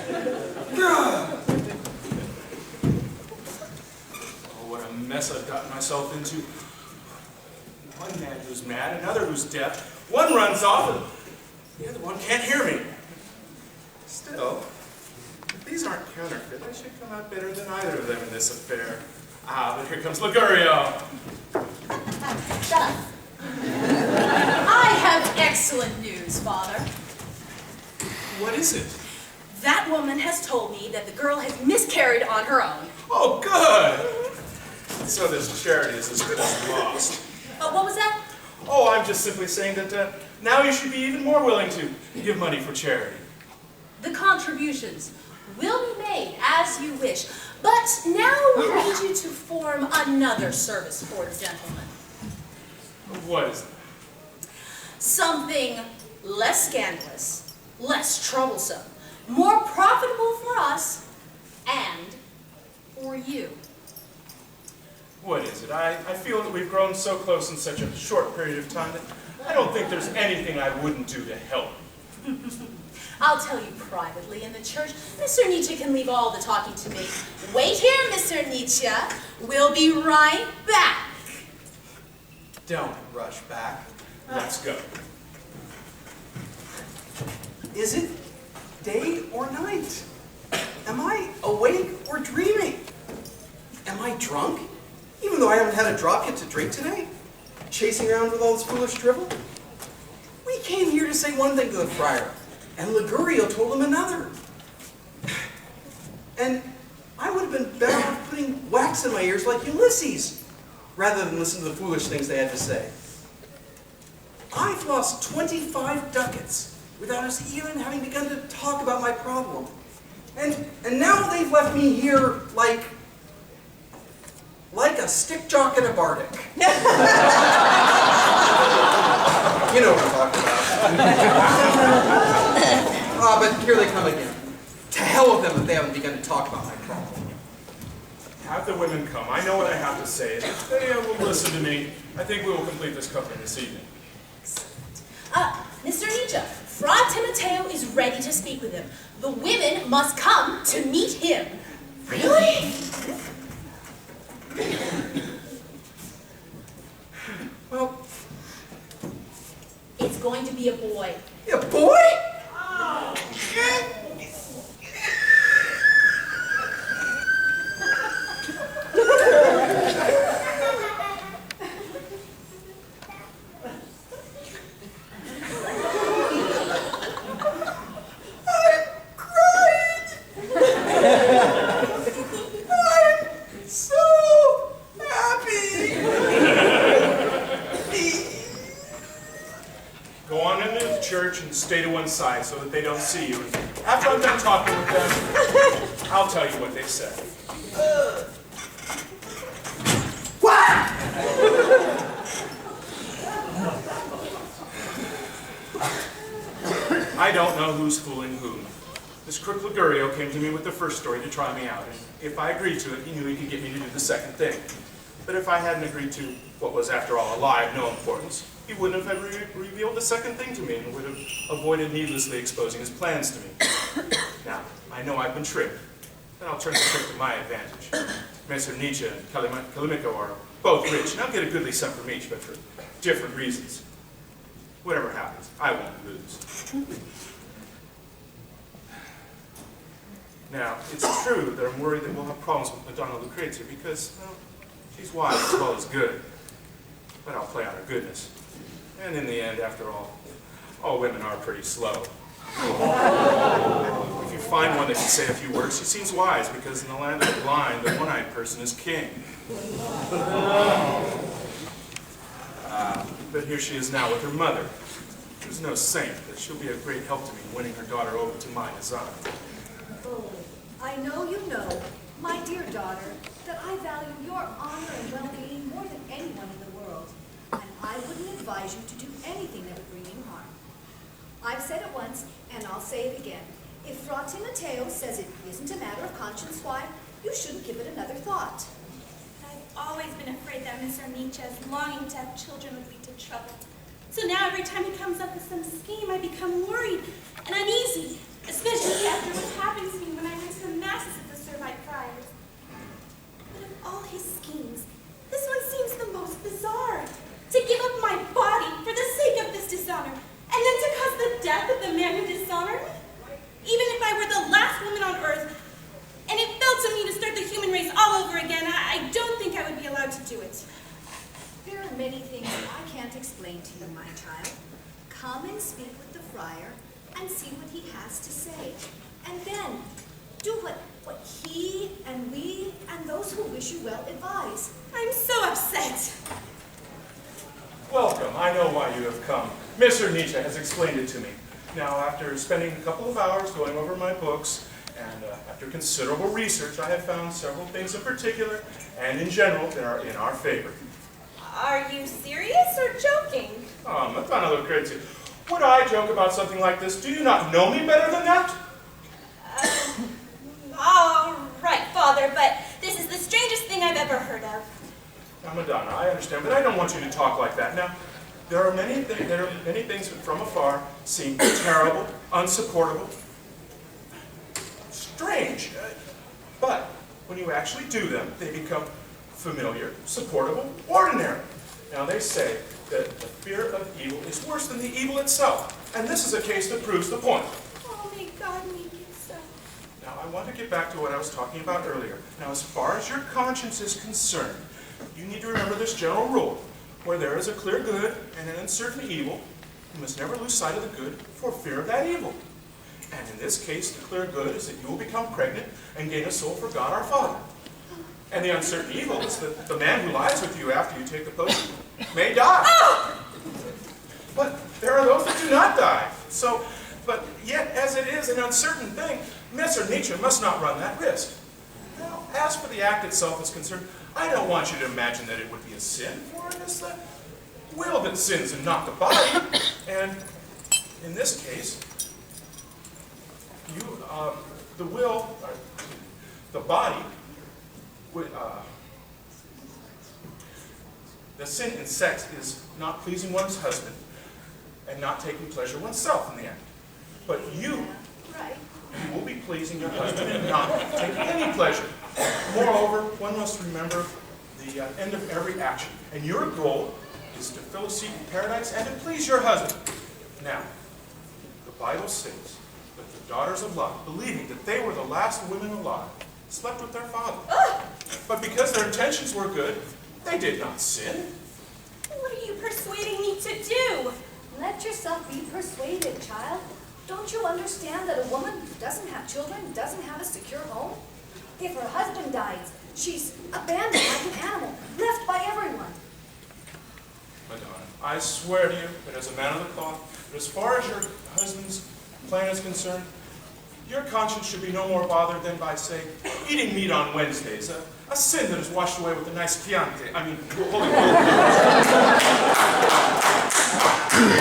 Oh, what a mess I've gotten myself into. One man who's mad, another who's deaf. One runs off, and the other one can't hear me. Still, if these aren't counterfeit, I should come out better than either of them in this affair. Ah, but here comes Ligurio. Shut up. I have excellent news, Father. What is it? That woman has told me that the girl has miscarried on her own. Oh, good! So this charity is as good as lost. What was that? Oh, I'm just simply saying that now you should be even more willing to give money for charity. The contributions will be made as you wish, but now we need you to form another service for the gentleman. What is it? Something less scandalous, less troublesome, more profitable for us and for you. What is it? I feel that we've grown so close in such a short period of time that I don't think there's anything I wouldn't do to help. I'll tell you privately in the church. Mr. Nietzsche can leave all the talking to me. Wait here, Mr. Nietzsche. We'll be right back. Don't rush back. Let's go. Is it day or night? Am I awake or dreaming? Am I drunk? Even though I haven't had a drop yet to drink today? Chasing around with all this foolish drivel? We came here to say one thing to the friar, and Ligurio told him another. And I would have been better off putting wax in my ears like Ulysses, rather than listen to the foolish things they had to say. I've lost 25 ducats without us even having begun to talk about my problem. And now they've left me here like a stick jock at a bardic. You know what I'm talking about. But here they come again. To hell with them if they haven't begun to talk about my problem. Have the women come. I know what I have to say. If they will listen to me, I think we will complete this company this evening. Mr. Nietzsche, Fra Timoteo is ready to speak with him. The women must come to meet him. Really? Well, It's going to be a boy. a boy? church and stay to one side so that they don't see you. And after I'm done talking with them, I'll tell you what they said. I don't know who's fooling whom. This crook Ligurio came to me with the first story to try me out, and if I agreed to it, he knew he could get me to do the second thing. But if I hadn't agreed to what was, after all, a lie of no importance, he wouldn't have ever revealed the second thing to me and would have avoided needlessly exposing his plans to me. Now, I know I've been tricked, and I'll turn the trick to my advantage. Messer Nietzsche and Kallimaco are both rich, and I'll get a goodly sum from each, but for different reasons. Whatever happens, I won't lose. Now, it's true that I'm worried that we'll have problems with Madonna Lucrezia because, well, she's wise as well as good. But I'll play on her goodness. And in the end, after all women are pretty slow. If you find one that can say a few words, she seems wise because in the land of the blind, the one-eyed person is king. But here she is now with her mother. She's no saint, but she'll be a great help to me in winning her daughter over to my design. Oh, I know you know, my dear daughter, that I value your honor and well-being more than anyone in the world, and I wouldn't advise you to do anything that would bring you harm. I've said it once, and I'll say it again. If Fra Timoteo says it isn't a matter of conscience, why, you shouldn't give it another thought. I've always been afraid that Mr. Nietzsche's longing to have children would lead to trouble. So now every time he comes up with some scheme, I become worried and uneasy, especially after what happened to me when I went to the masses of the Servite friars. But of all his schemes, this one seems the most bizarre. To give up my body for the sake of this dishonor, and then to cause the death of the man who dishonored me? Even if I were the last woman on earth, and it fell to me to start the human race all over again, I don't think I would be allowed to do it. There are many things I can't explain to you, my child. Come and speak with the friar and see what he has to say. And then do what he and we and those who wish you well advise. I'm so upset. Welcome. I know why you have come. Mr. Nietzsche has explained it to me. Now, after spending a couple of hours going over my books, and after considerable research, I have found several things in particular, and in general, that are in our favor. Are you serious or joking? Oh, Madonna Lucrezia, would I joke about something like this? Do you not know me better than that? All right, Father, but this is the strangest thing I've ever heard of. Now, Madonna, I understand, but I don't want you to talk like that. Now, there are many things that from afar seem terrible, unsupportable, strange. But when you actually do them, they become familiar, supportable, ordinary. Now, they say that the fear of evil is worse than the evil itself, and this is a case that proves the point. Oh, may God make it so. Now, I want to get back to what I was talking about earlier. Now, as far as your conscience is concerned, you need to remember this general rule. Where there is a clear good and an uncertain evil, you must never lose sight of the good for fear of that evil. And in this case, the clear good is that you will become pregnant and gain a soul for God our Father. And the uncertain evil is that the man who lies with you after you take the potion may die. But there are those that do not die. So, but yet, as it is an uncertain thing, Messer Nietzsche must not run that risk. Now, as for the act itself is concerned, I don't want you to imagine that it would be a sin, for it is the will that sins and not the body. And in this case, the body, the sin in sex is not pleasing one's husband and not taking pleasure oneself in the act. But you will be pleasing your husband and not taking any pleasure. Moreover, one must remember the end of every action. And your goal is to fill a seat in paradise and to please your husband. Now, the Bible says that the daughters of Lot, believing that they were the last women alive, slept with their father. But because their intentions were good, they did not sin. What are you persuading me to do? Let yourself be persuaded, child. Don't you understand that a woman who doesn't have children doesn't have a secure home? If her husband dies, she's abandoned like an animal, left by everyone. Madonna, I swear to you that as a man of the cloth, But as far as your husband's plan is concerned, your conscience should be no more bothered than by, say, eating meat on Wednesdays, a sin that is washed away with a nice Chianti. I mean, holy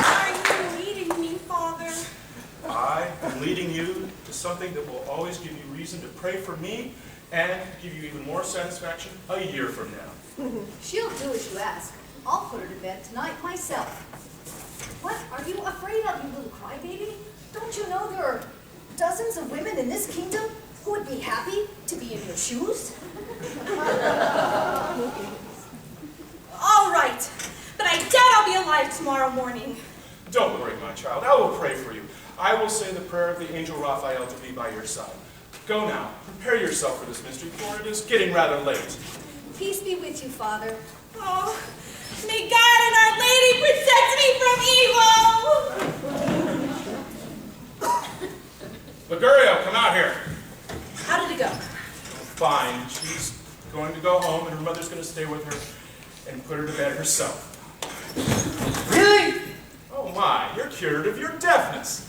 Are you leading me, Father? I am leading you to something that will always give you reason to pray for me and give you even more satisfaction a year from now. She'll do as you ask. I'll put her to bed tonight myself. What? Are you afraid of, you little crybaby? Don't you know there are dozens of women in this kingdom who would be happy to be in your shoes? All right, but I doubt I'll be alive tomorrow morning. Don't worry, my child. I will pray for you. I will say the prayer of the angel Raphael to be by your side. Go now. Prepare yourself for this mystery, for it is getting rather late. Peace be with you, Father. Oh, may God and Our Lady protect me from evil! Ligurio, come out here. How did it go? Fine. She's going to go home, and her mother's going to stay with her and put her to bed herself. Really? Oh my, you're cured of your deafness.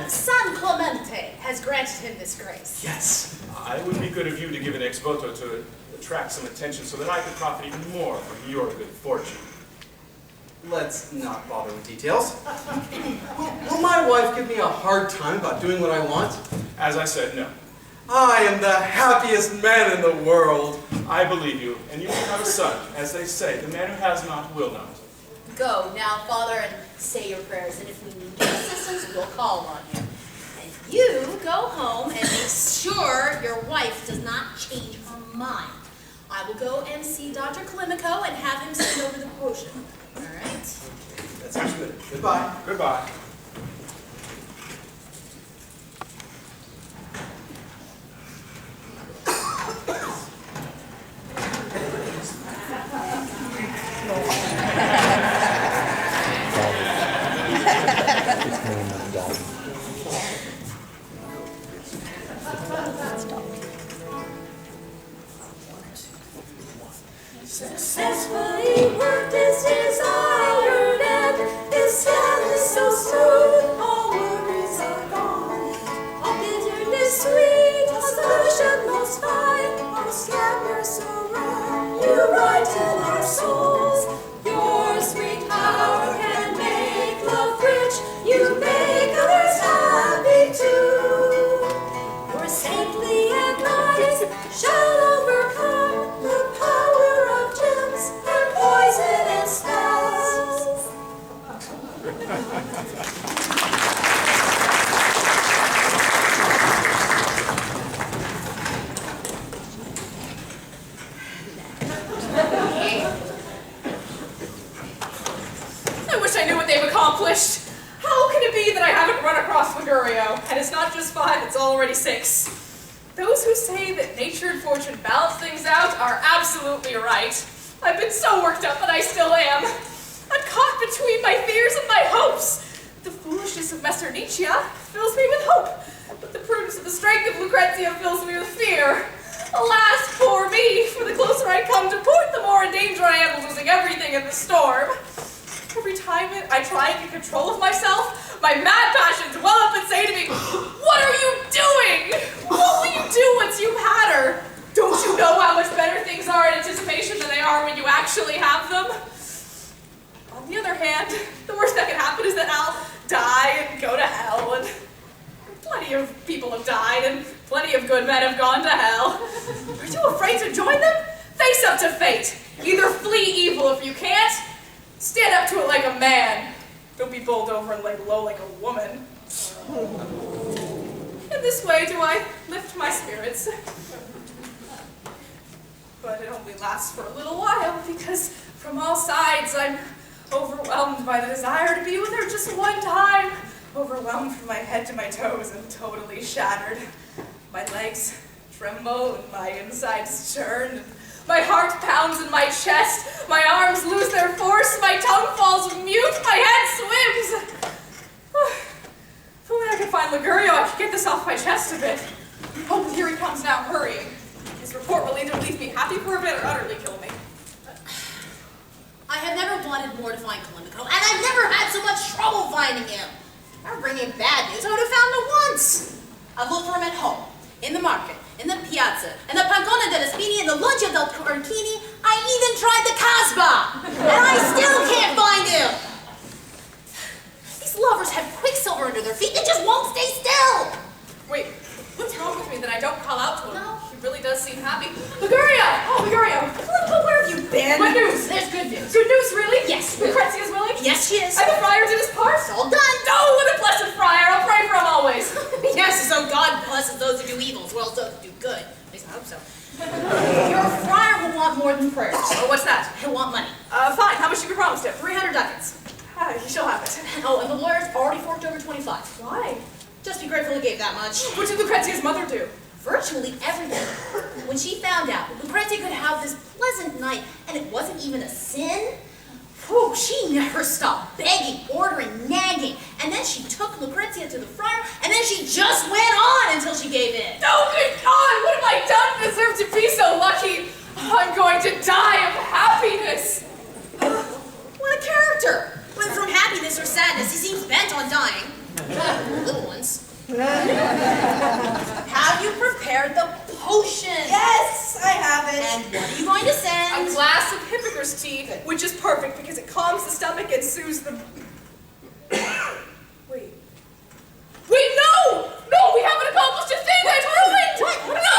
San Clemente has granted him this grace. Yes. It would be good of you to give an ex voto to attract some attention so that I could profit even more from your good fortune. Let's not bother with details. Will my wife give me a hard time about doing what I want? As I said, no. I am the happiest man in the world. I believe you, and you will have a son. As they say, the man who has not will not. Go now, Father, and say your prayers, and if we need your assistance, we'll call on you. And you go home and make sure your wife does not change her mind. I will go and see Dr. Kallimaco and have him send over the potion. All right? That sounds good. Goodbye. Goodbye. Successfully worked as desired, and his style is so smooth, all worries are gone. All bitterness sweet, all solution most fine, all splendor so rare, you brighten our souls. Your sweet power can make love rich, you make others happy too. Your saintly and nice shall overcome the power of gems and poison and spells. I wish I knew what they've accomplished. How can it be that I haven't run across Ligurio? And it's not just 5, it's already 6. Those who say that nature and fortune balance things out are absolutely right. I've been so worked up, and I still am. I'm caught between my fears and my hopes. The foolishness of Messer Nietzsche fills me with hope, but the prudence and the strength of Lucrezia fills me with fear. Alas, poor me, for the closer I come to port, the more in danger I am of losing everything in the storm. Every time I try and get control of myself, my mad passions well up and say to me, "What are you doing? What will you do once you've had her? Don't you know how much better things are in anticipation than they are when you actually have them?" On the other hand, the worst that can happen is that I'll die and go to hell, and plenty of people have died, and plenty of good men have gone to hell. Are you afraid to join them? Face up to fate. Either flee evil if you can't, stand up to it like a man. Don't be bowled over and laid low like a woman. In this way do I lift my spirits. But it only lasts for a little while, because from all sides I'm overwhelmed by the desire to be with her just one time. Overwhelmed from my head to my toes and totally shattered. My legs tremble and my insides churn. And my heart pounds in my chest. My arms lose their force. My tongue falls mute. My head swims. If only I could find Ligurio, I could get this off my chest a bit. Oh, here he comes now, hurrying. His report will either leave me happy for a bit or utterly kill me. I have never wanted more to find Kallimaco, and I've never had had so much trouble finding him. I'm bringing bad news. I would have found him once. I've looked for him at home, in the market, in the piazza, in the Pancona della Spini, in the Loggia del Cortini. I even tried the Casbah, and I still can't find him. These lovers have quicksilver under their feet. They just won't stay still. Wait, what's wrong with me that I don't call out to him? No. He really does seem happy. Ligurio! Oh, Ligurio! But where have you been? What news? There's good news. Good news, really? Yes. Lucrezia is willing? Yes, she is. And the friar did his part? It's all done. Oh, what a blessed friar! I'll pray for him always. Yes, so God blesses those who do evil as well as those who do good. At least I hope so. Your friar will want more than prayers. Oh, what's that? He'll want money. Fine. How much did you promise him? 300 ducats. You shall have it. Oh, and the lawyer's already forked over 25. Why? Just be grateful he gave that much. What did Lucrezia's mother do? Virtually everything. When she found out Lucrezia could have this pleasant night and it wasn't even a sin, whew, she never stopped begging, ordering, nagging. And then she took Lucrezia to the friar, and then she just went on until she gave in. Oh, good God! What have I done to deserve to be so lucky? I'm going to die of happiness. What a character! Whether from happiness or sadness, he seems bent on dying. Little ones. Have you prepared the potion? Yes, I have it. And what are you going to send? A glass of hypocrite's tea, which is perfect because it calms the stomach and soothes the... Wait, no! No, we haven't accomplished a thing! I'm ruined! What? No,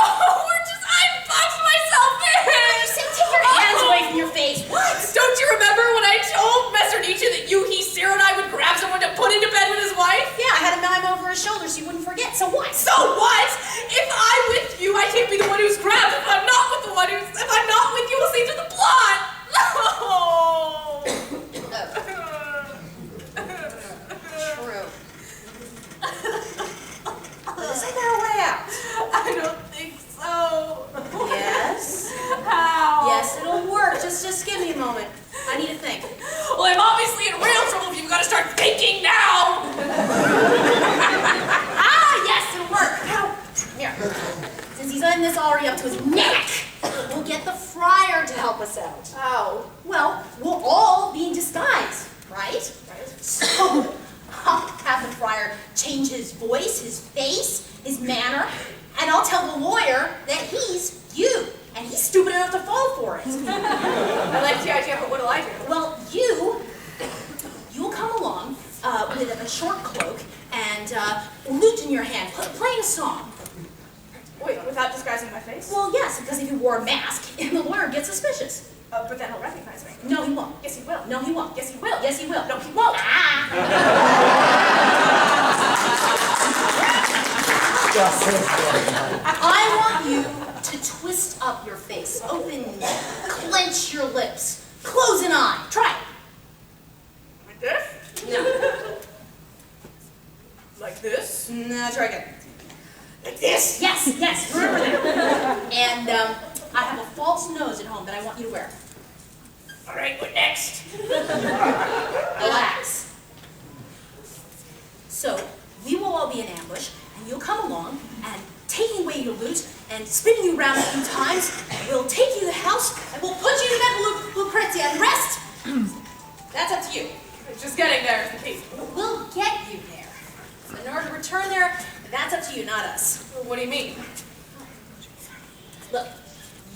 I boxed myself in! Take your hands away from your face. What? Don't you remember when I told Messer Nietzsche that you, he, Cyril, and I would grab someone to put into bed with his wife? Yeah, I had a mime over his shoulder so you wouldn't forget. So what? So what? If I'm with you, I can't be the one who's grabbed. If I'm not with you, we'll see through the plot. No. True. But isn't there a way out? I don't think so. Yes. How? Yes, it'll work. Just give me a moment. I need to think. Well, I'm obviously in real trouble if you've got to start thinking now. Yes, it'll work. How? Here. Since he's in this already up to his neck, we'll get the friar to help us out. How? Well, we'll all be in disguise, right? So, I'll have the friar change his voice, his face, his manner, and I'll tell the lawyer that he's you, and he's stupid enough to fall for it. I like the idea, but what'll I do? Well, you'll come along with a short cloak and lute in your hand, playing a song. Wait, without disguising my face? Well, yes, because if you wore a mask, the lawyer gets suspicious. But then he'll recognize me. No, he won't. Yes, he will. No, he won't. Yes, he will. Yes, he will. No, he won't. I want you to twist up your face, open, clench your lips, close an eye. Try it. Like this? No. Like this? No, try again. Like this? Yes, remember that. And I have a false nose at home that I want you to wear. All right, what next? Relax. So, we will all be in ambush, and you'll come along, and taking away your lute, and spinning you around a few times, we'll take you to the house, and we'll put you to bed with Lucrezia, and rest. That's up to you. Just getting there is the key. We'll get you there. In order to return there, that's up to you, not us. What do you mean? Look,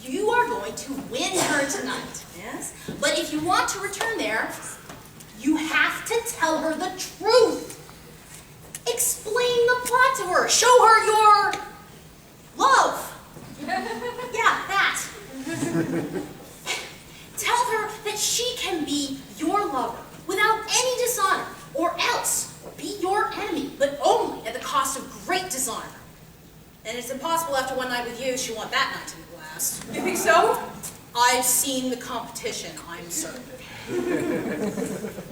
you are going to win her tonight, yes? But if you want to return there, you have to tell her the truth. Explain the plot to her. Show her your love. Yeah, that. Tell her that she can be your lover without any dishonor, or else be your enemy, but only at the cost of great dishonor. And it's impossible after one night with you, she'll want that night to last. You think so? I've seen the competition, I'm certain.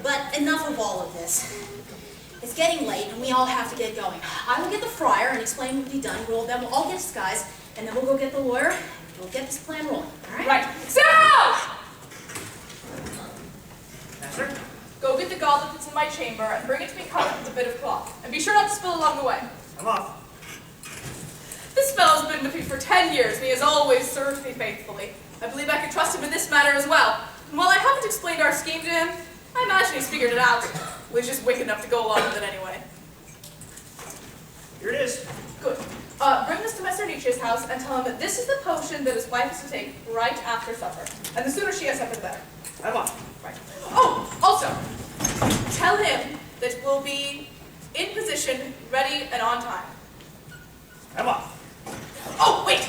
But enough of all of this. It's getting late, and we all have to get going. I will get the friar and explain what will be done. Then we'll all get disguised, and then we'll go get the lawyer, and we'll get this plan rolling, all right? Right. Sarah! Master? Go get the goblet that's in my chamber and bring it to me covered with a bit of cloth. And be sure not to spill along the way. I'm off. This fellow's been with me for 10 years, and he has always served me faithfully. I believe I can trust him in this matter as well. And while I haven't explained our scheme to him, I imagine he's figured it out. Well, he's just wicked enough to go along with it anyway. Here it is. Good. Bring this to Messer Nietzsche's house and tell him that this is the potion that his wife is to take right after supper. And the sooner she has supper, the better. I'm on. Right. Oh, also, tell him that we'll be in position, ready, and on time. I'm on. Oh, wait!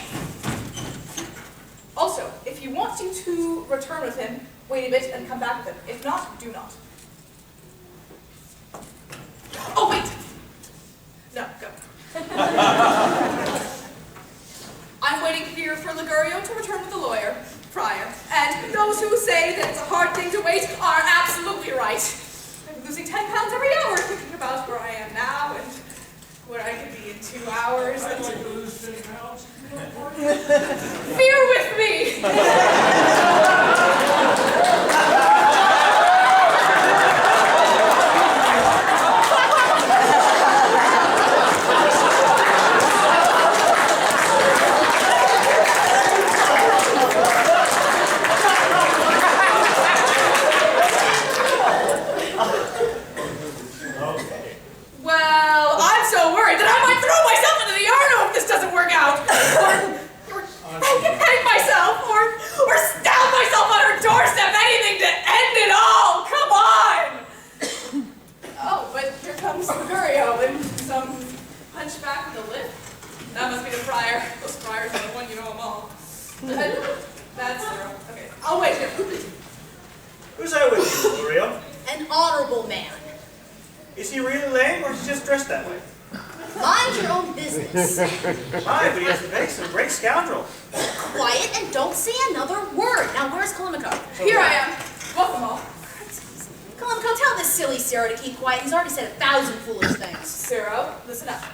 Also, if he wants you to return with him, wait a bit and come back with him. If not, do not. Oh, wait! No, go. I'm waiting here for Ligurio to return with the lawyer, friar, and those who say that it's a hard thing to wait are absolutely right. I'm losing 10 pounds every hour thinking about where I am now and where I could be in 2 hours. I'd like to lose 10 pounds. Fear with me! Well, I'm so worried that I might throw myself into the Arno if this doesn't work out. Or hang myself, or stab myself on her doorstep, anything to end it all. Come on! Oh, but here comes Ligurio and some hunchback with a lip. That must be the friar. Those friars are the one you know them all. That's zero. Okay, I'll wait here. Who's that with you, Ligurio? An honorable man. Is he really lame, or is he just dressed that way? Mind your own business. My, but he has the face of a great scoundrel. Quiet and don't say another word. Now, where's Kallimaco? Here I am. Welcome all. Kallimaco, tell this silly Sarah to keep quiet. He's already said 1,000 foolish things. Sarah, listen up.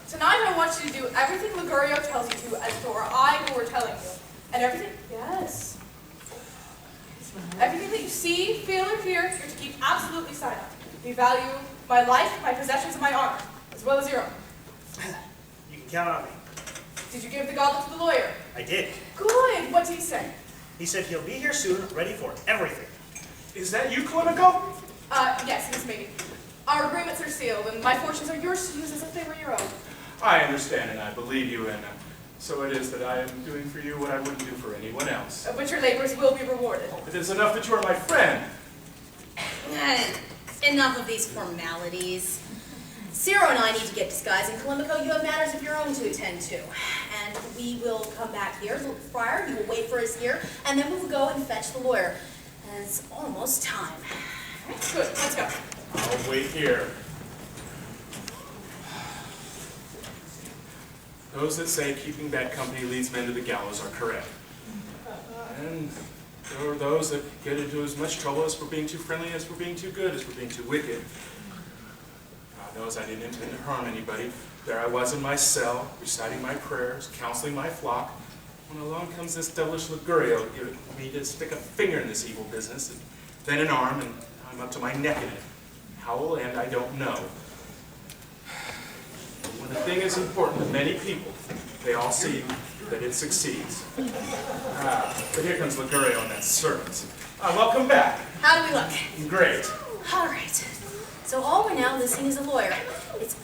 Tonight I want you to do everything Ligurio tells you to as though I were telling you. And everything, yes. Everything that you see, feel, or hear, you're to keep absolutely silent. We value my life, my possessions, and my honor, as well as your own. You can count on me. Did you give the goblet to the lawyer? I did. Good. What did he say? He said he'll be here soon, ready for everything. Is that you, Kallimaco? Yes, it is me. Our agreements are sealed, and my fortunes are yours to use as if they were your own. I understand and I believe you, and so it is that I am doing for you what I wouldn't do for anyone else. But your labors will be rewarded. It is enough that you are my friend. Enough of these formalities. Sarah and I need to get disguised, and Kallimaco, you have matters of your own to attend to. And we will come back here. The friar, you will wait for us here, and then we will go and fetch the lawyer. And it's almost time. All right? Good. Let's go. I'll wait here. Those that say keeping bad company leads men to the gallows are correct. And there are those that get into as much trouble as for being too friendly, as for being too good, as for being too wicked. God knows I didn't intend to harm anybody. There I was in my cell, reciting my prayers, counseling my flock, when along comes this devilish Ligurio, giving me to stick a finger in this evil business, and then an arm, and I'm up to my neck in it. How it will end, I don't know. When a thing is important to many people, they all see that it succeeds. But here comes Ligurio and that servant. Welcome back. How do we look? Great. All right. So all we're now listening is a lawyer. It's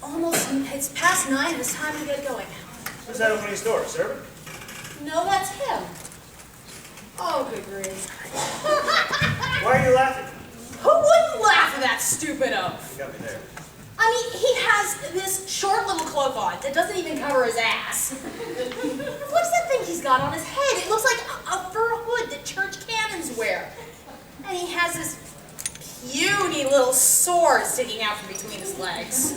past 9, it's time to get going. Who's that opening his door, servant? No, that's him. Oh, good grief. Why are you laughing? Who wouldn't laugh at that stupid oaf? You got me there. I mean, he has this short little cloak on that doesn't even cover his ass. What's that thing he's got on his head? It looks like a fur hood that church canons wear. And he has this puny little sword sticking out from between his legs.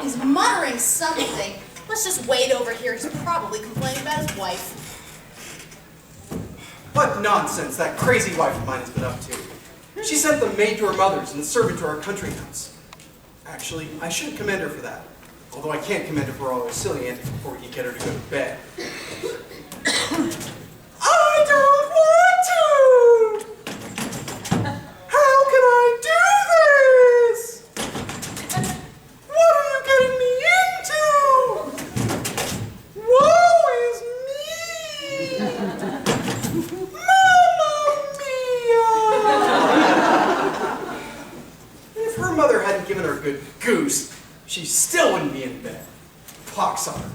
He's muttering something. Let's just wait over here. He's probably complaining about his wife. What nonsense that crazy wife of mine has been up to. She sent the maid to her mother's and the servant to our country house. Actually, I should commend her for that. Although I can't commend her for all her silly antics before we can get her to go to bed. I don't want to! How can I do this? What are you getting me into? Woe is me! Mamma mia! good goose, she still wouldn't be in bed. Pox on her.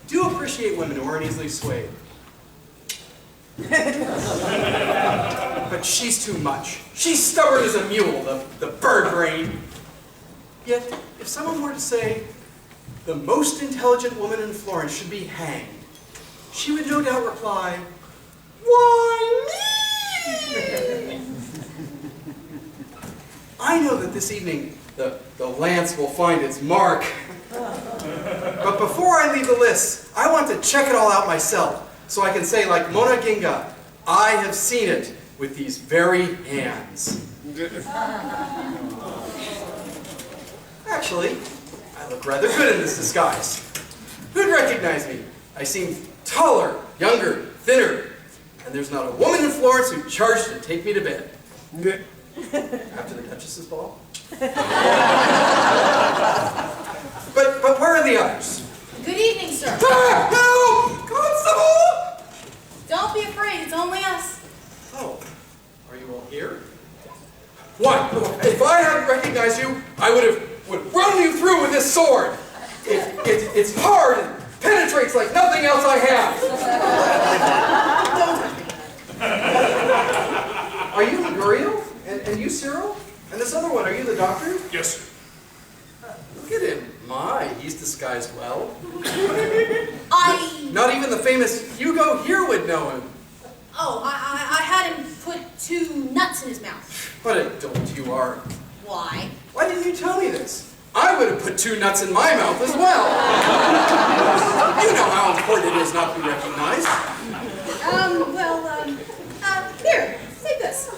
Do appreciate women who aren't easily swayed. But she's too much. She's stubborn as a mule, the bird brain. Yet, if someone were to say, the most intelligent woman in Florence should be hanged, she would no doubt reply, why me? I know that this evening the lance will find its mark. But before I leave the list, I want to check it all out myself, so I can say like Mona Ginga, I have seen it with these very hands. Actually, I look rather good in this disguise. Who'd recognize me? I seem taller, younger, thinner, and there's not a woman in Florence who charged to take me to bed. After the Duchess's ball? But where are the others? Good evening, sir. Ah, help! Constable! Don't be afraid, it's only us. Oh, are you all here? What? If I hadn't recognized you, I would run you through with this sword. It's hard and penetrates like nothing else I have. Are you Ligurio? And you, Cyril? And this other one, are you the doctor? Yes, sir. Look at him. My, he's disguised well. I... Not even the famous Hugo here would know him. Oh, I had him put 2 nuts in his mouth. What a dolt you are. Why? Why didn't you tell me this? I would have put 2 nuts in my mouth as well. You know how important it is not to be recognized. Here, take this.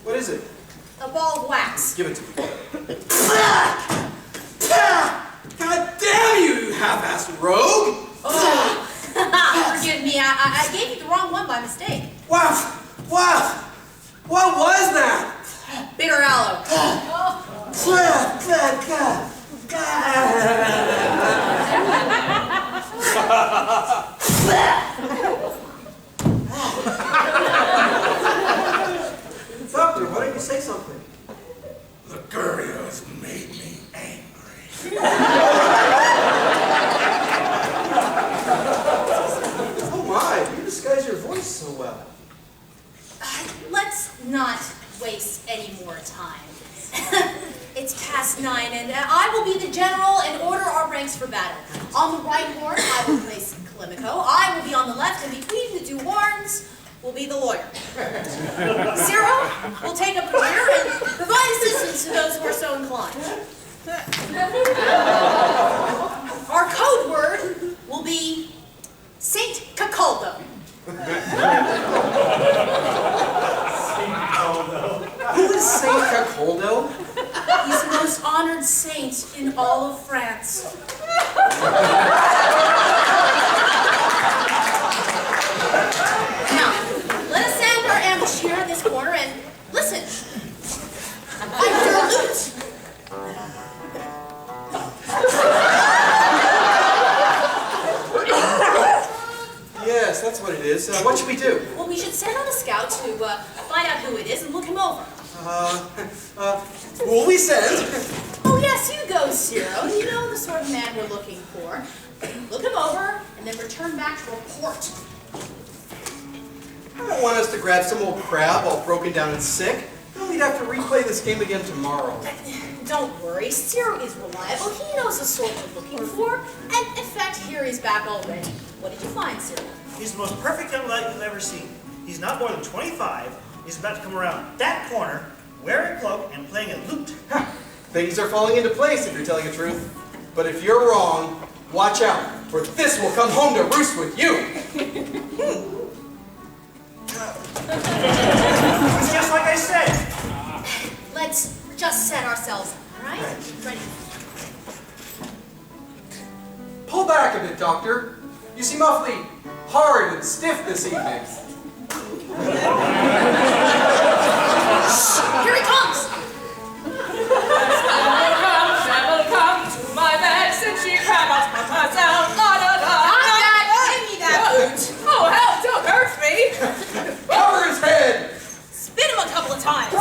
What is it? A ball of wax. Give it to me. God damn you, you half-assed rogue! Oh. Forgive me, I gave you the wrong one by mistake. Wow! What was that? Bitter aloe. Doctor, why don't you say something? Liguorio's made me angry. Oh my, you disguise your voice so well. Let's not waste any more time. It's past 9, and I will be the general and order our ranks for battle. On the right horn, I will place Kallimaco. I will be on the left, and between the 2 horns will be the lawyer. Cyril will take up the rear and provide assistance to those who are so inclined. Our code word will be Saint Cacoldo. Who is Saint Cacoldo? He's the most honored saint in all of France. Now, let us end our ambush here in this corner and listen. Interludes. Yes, that's what it is. What should we do? Well, we should send out a scout to find out who it is and look him over. Who will we send? Oh, yes, you go, Cyril. You know the sort of man we're looking for. Look him over and then return back to report. I don't want us to grab some old crab all broken down and sick. Then we'd have to replay this game again tomorrow. Don't worry, Cyril is reliable. He knows the sort we're looking for. And in fact, here he's back already. What did you find, Cyril? He's the most perfect young lad you've ever seen. He's not more than 25. He's about to come around that corner, wearing a cloak and playing a lute. Things are falling into place if you're telling the truth. But if you're wrong, watch out, for this will come home to roost with you. It's just like I said. Let's just set ourselves up, all right? Ready? Pull back a bit, Doctor. You seem awfully hard and stiff this evening. Here he comes! Welcome to my bed since she cannot help herself. Give me that boot. Oh, hell, don't hurt me. Cover his head! Spin him a couple of times.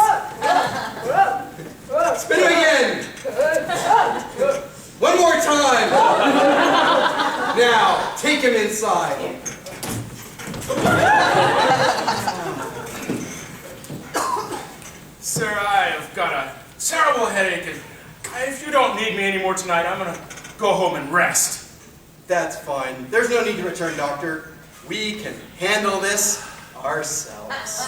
Spin him again! inside. Sir, I have got a terrible headache, and if you don't need me anymore tonight, I'm gonna go home and rest. That's fine. There's no need to return, Doctor. We can handle this ourselves.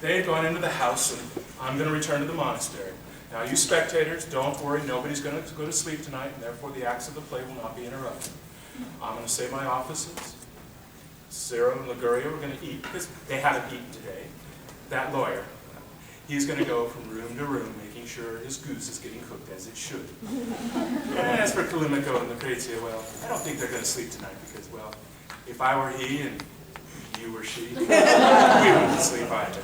They've gone into the house, and I'm going to return to the monastery. Now, you spectators, don't worry. Nobody's going to go to sleep tonight, and therefore the acts of the play will not be interrupted. I'm going to say my offices. Ciro and Ligurio are going to eat, because they haven't eaten today. That lawyer, he's going to go from room to room, making sure his goose is getting cooked as it should. And as for Kallimaco and Lucrezia, well, I don't think they're going to sleep tonight, because, well, if I were he and you were she, we wouldn't sleep either.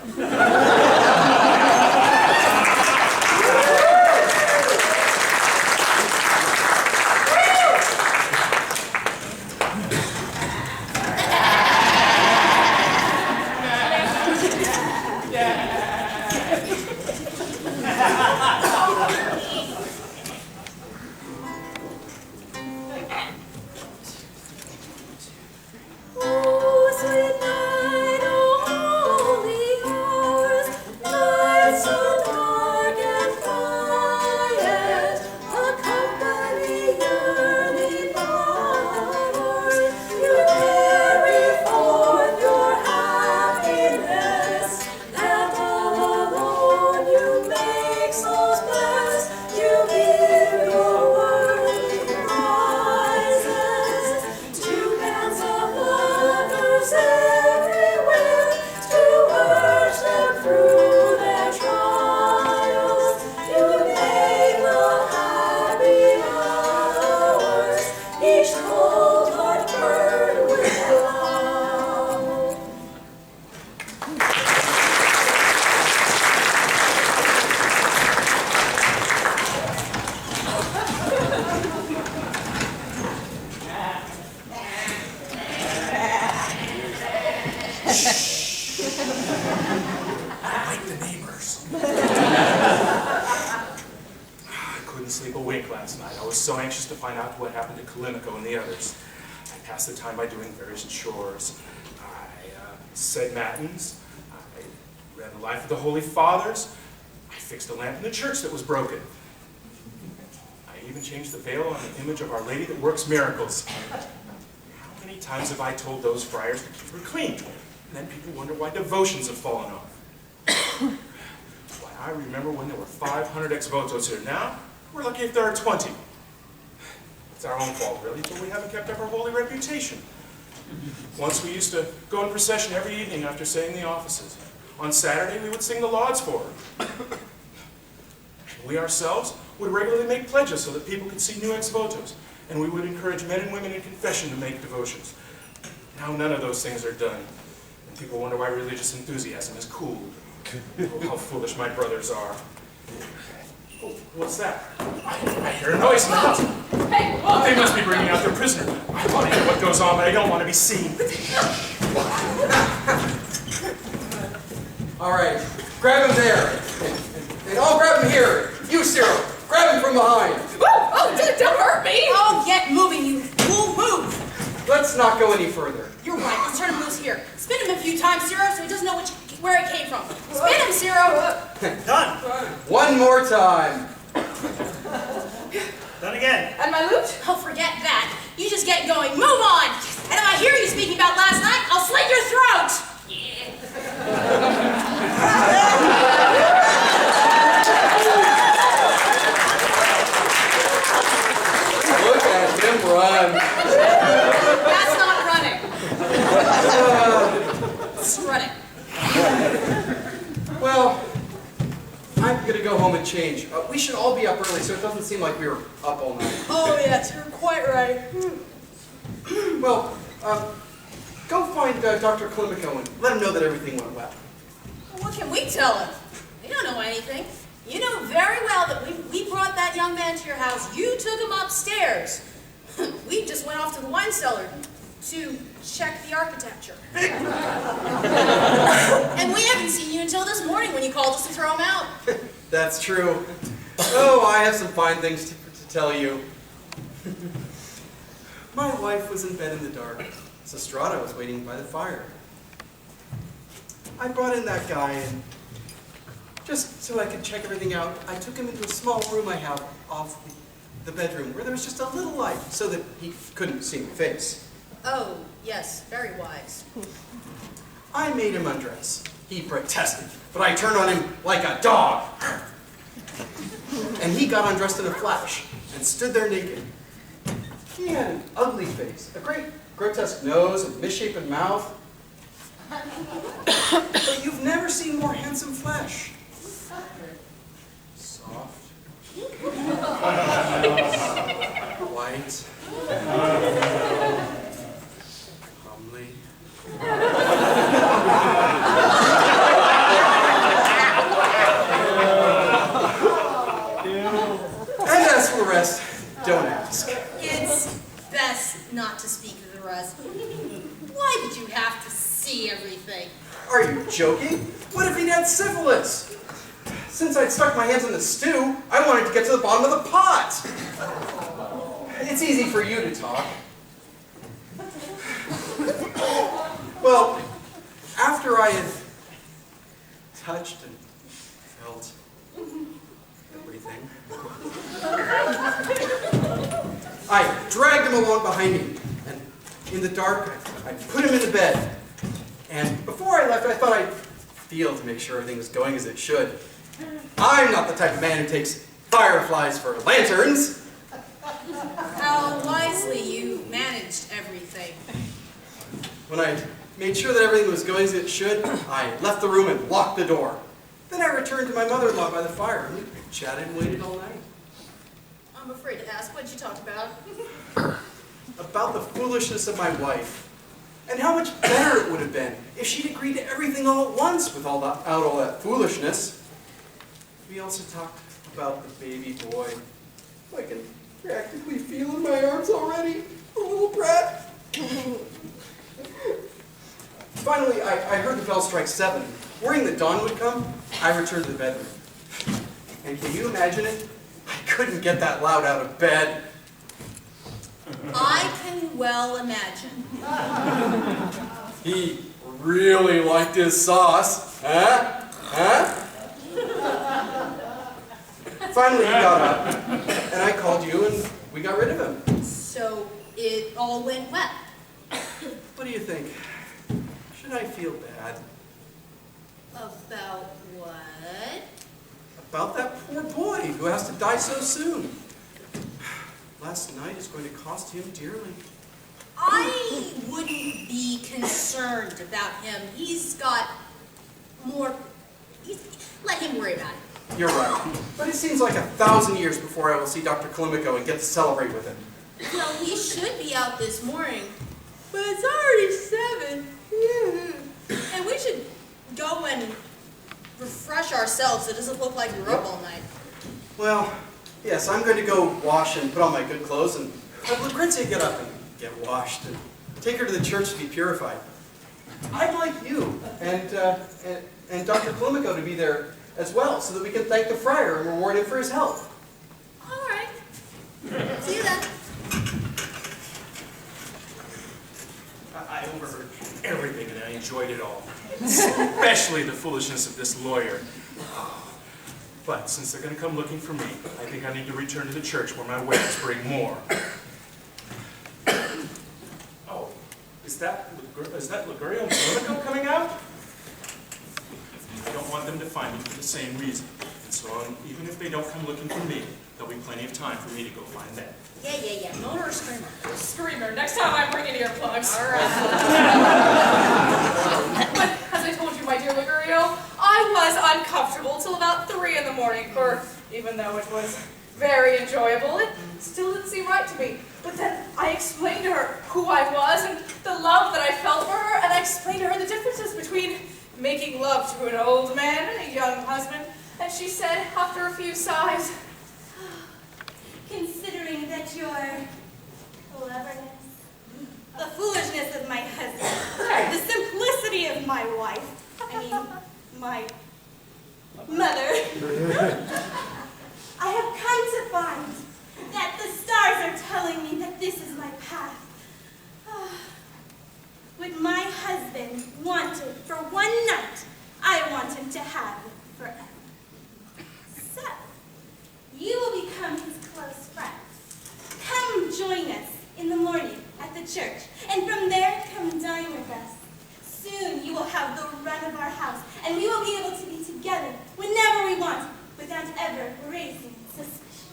What happened to Kallimaco and the others. I passed the time by doing various chores. I said matins. I read the life of the Holy Fathers. I fixed a lamp in the church that was broken. I even changed the veil on the image of Our Lady that works miracles. How many times have I told those friars to keep her clean? And then people wonder why devotions have fallen off. Why, I remember when there were 500 ex-votos here. Now, we're lucky if there are 20. It's our own fault, really, but we haven't kept up our holy reputation. Once we used to go in procession every evening after saying the offices. On Saturday, we would sing the lauds for her. We ourselves would regularly make pledges so that people could see new ex-votos, and we would encourage men and women in confession to make devotions. Now none of those things are done, and people wonder why religious enthusiasm is cooled. Oh, how foolish my brothers are. Oh, what's that? I hear a noise in the house. Hey, Oh, they must be bringing out their prisoner. I want to hear what goes on, but I don't want to be seen. All right, grab him there. And I'll grab him here. You, Ciro, grab him from behind. Oh, don't hurt me! Oh, get moving, you fool, move! Let's not go any further. You're right, let's turn him loose here. Spin him a few times, Ciro, so he doesn't know where it came from. Spin him, Ciro! Done. One more time. Done again. And my lute? Oh, forget that. You just get going. Move on! And if I hear you speaking about last night, I'll slit your throat! Yeah. Look at him run. That's not running. It's running. Well, I'm going to go home and change. We should all be up early so it doesn't seem like we were up all night. Oh, yes, you're quite right. Well, go find Dr. Kallimaco and let him know that everything went well. What can we tell him? We don't know anything. You know very well that we brought that young man to your house. You took him upstairs. We just went off to the wine cellar. to check the architecture. And we haven't seen you until this morning when you called us to throw him out. That's true. Oh, I have some fine things to tell you. My wife was in bed in the dark. Sestrata was waiting by the fire. I brought in that guy, and just so I could check everything out, I took him into a small room I have off the bedroom where there was just a little light so that he couldn't see my face. Oh, yes, very wise. I made him undress. He protested, but I turned on him like a dog. And he got undressed in a flash and stood there naked. He had an ugly face, a great grotesque nose and misshapen mouth. But you've never seen more handsome flesh. Soft. White. Humbly. And as for the rest, don't ask. It's best not to speak of the rest. Why did you have to see everything? Are you joking? What if he'd had syphilis? Since I'd stuck my hands in the stew, I wanted to get to the bottom of the pot. It's easy for you to talk. Well, after I had touched and felt everything, I dragged him along behind me, and in the dark, I put him into bed. And before I left, I thought I'd feel to make sure everything was going as it should. I'm not the type of man who takes fireflies for lanterns. How wisely you managed everything. When I made sure that everything was going as it should, I left the room and locked the door. Then I returned to my mother-in-law by the fire, and we chatted and waited all night. I'm afraid to ask, what'd you talk about? About the foolishness of my wife, and how much better it would have been if she'd agreed to everything all at once without all that foolishness. We also talked about the baby boy. I can practically feel in my arms already, the little brat. Finally, I heard the bell strike 7. Worrying that dawn would come, I returned to the bedroom. And can you imagine it? I couldn't get that loud out of bed. I can well imagine. He really liked his sauce. Huh? Huh? Finally, he got up, and I called you, and we got rid of him. So it all went well. What do you think? Should I feel bad? About what? About that poor boy who has to die so soon. Last night is going to cost him dearly. I wouldn't be concerned about him. He's got more... let him worry about it. You're right. But it seems like 1,000 years before I will see Dr. Kallimaco and get to celebrate with him. Well, he should be out this morning. But it's already 7. And we should go and refresh ourselves so it doesn't look like we were up all night. Well, yes, I'm going to go wash and put on my good clothes and have Lucrezia get up and get washed and take her to the church to be purified. I'd like you and Dr. Kallimaco to be there as well so that we can thank the friar and reward him for his help. All right. See you then. I overheard everything and I enjoyed it all. Especially the foolishness of this lawyer. But since they're going to come looking for me, I think I need to return to the church where my wares bring more. Oh, is that Ligurio and Kallimaco coming out? I don't want them to find me for the same reason. And so even if they don't come looking for me, there'll be plenty of time for me to go find them. Yeah. Moan or screamer? Screamer. Next time I'm bringing earplugs. All right. But as I told you, my dear Ligurio, I was uncomfortable till about 3 in the morning, for even though it was very enjoyable, it still didn't seem right to me. But then I explained to her who I was and the love that I felt for her, and I explained to her the differences between making love to an old man and a young husband, and she said, after a few sighs, Considering that your cleverness, The foolishness of my husband, the simplicity of my wife, my mother. I have come to find that the stars are telling me that this is my path. What my husband wanted for one night, I want him to have forever. So, you will become his close friend. Come join us in the morning at the church, and from there, come dine with us. Soon you will have the run of our house, and we will be able to be together whenever we want, without ever raising suspicion.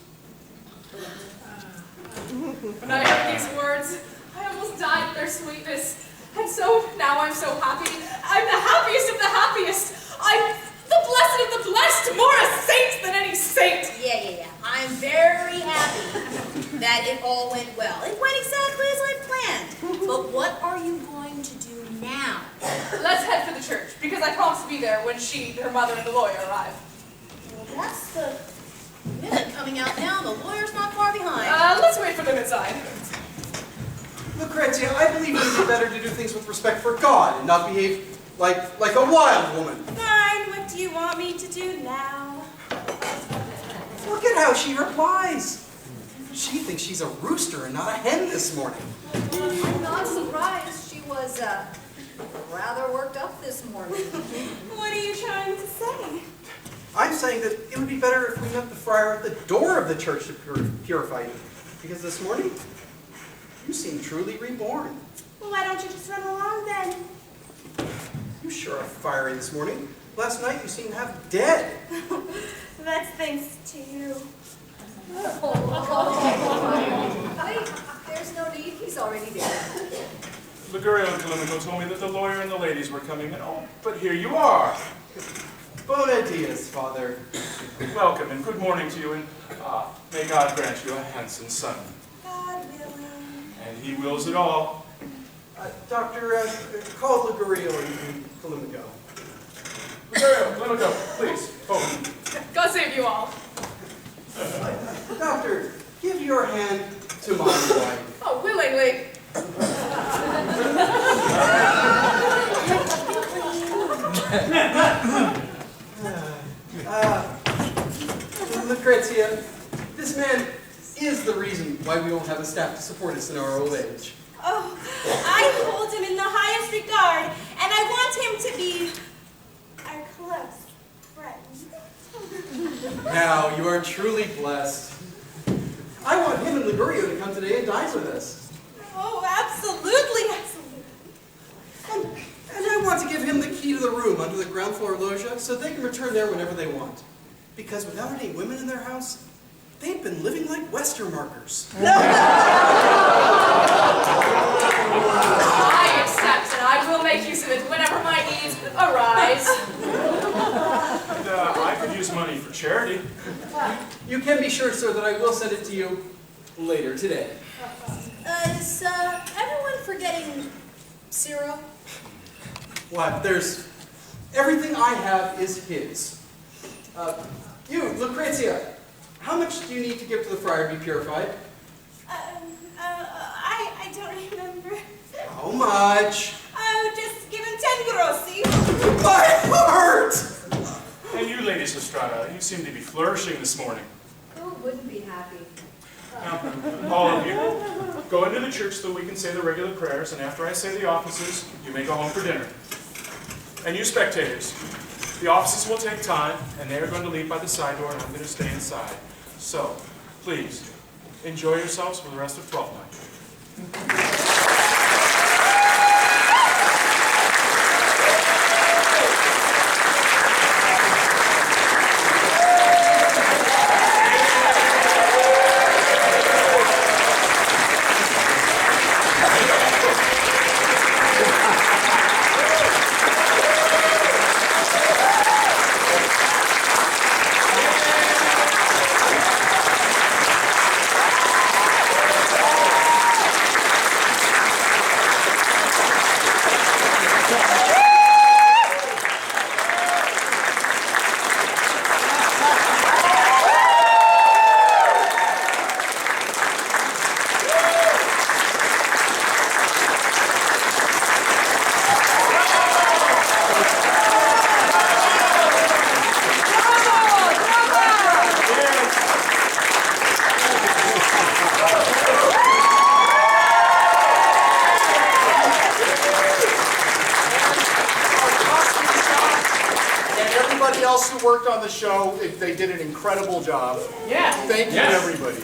When I heard these words, I almost died of their sweetness. And so now I'm so happy. I'm the happiest of the happiest. I'm the blessed of the blessed, more a saint than any saint. Yeah. I'm very happy that it all went well. It went exactly as I planned. But what are you going to do now? Let's head for the church, because I promised to be there when her mother, and the lawyer arrive. Well, that's the minute coming out now. The lawyer's not far behind. Let's wait for them inside. Lucrezia, I believe it would be better to do things with respect for God and not behave like a wild woman. Fine, what do you want me to do now? Look at how she replies. She thinks she's a rooster and not a hen this morning. I'm not surprised. She was rather worked up this morning. What are you trying to say? I'm saying that it would be better if we met the friar at the door of the church to purify you. Because this morning, you seem truly reborn. Well, why don't you just run along then? You sure are fiery this morning. Last night you seemed half dead. That's thanks to you. Wait, there's no need. He's already there. Ligurio and Kallimaco told me that the lawyer and the ladies were coming in. Oh, but here you are. Bona dias, Father. Welcome and good morning to you, and may God grant you a handsome son. God willing. And he wills it all. Doctor, call Ligurio and Kallimaco. Ligurio, Kallimaco, please, over. God save you all. Doctor, give your hand to my wife. Oh, willingly. Lucrezia, this man is the reason why we won't have a staff to support us in our old age. Oh, I hold him in the highest regard, and I want him to be our close friend. Now, you are truly blessed. I want him and Ligurio to come today and dine with us. Oh, absolutely, absolutely. And I want to give him the key to the room under the ground floor loggia so they can return there whenever they want. Because without any women in their house, they've been living like Westermarkers. I accept, and I will make use of it whenever my needs arise. And I could use money for charity. You can be sure, sir, that I will send it to you later today. Is everyone forgetting Ciro? What? There's... Everything I have is his. You, Lucrezia, how much do you need to give to the friar to be purified? I don't remember. How much? Oh, just give him 10 grossi. My heart! And you, Lady Estrada, you seem to be flourishing this morning. Who wouldn't be happy? Now, all of you, go into the church so that we can say the regular prayers, and after I say the offices, you may go home for dinner. And you spectators, the offices will take time, and they are going to leave by the side door, and I'm going to stay inside. So, please, enjoy yourselves for the rest of 12th night. else that worked on the show, they did an incredible job. Yeah. Thank you, Yes. everybody.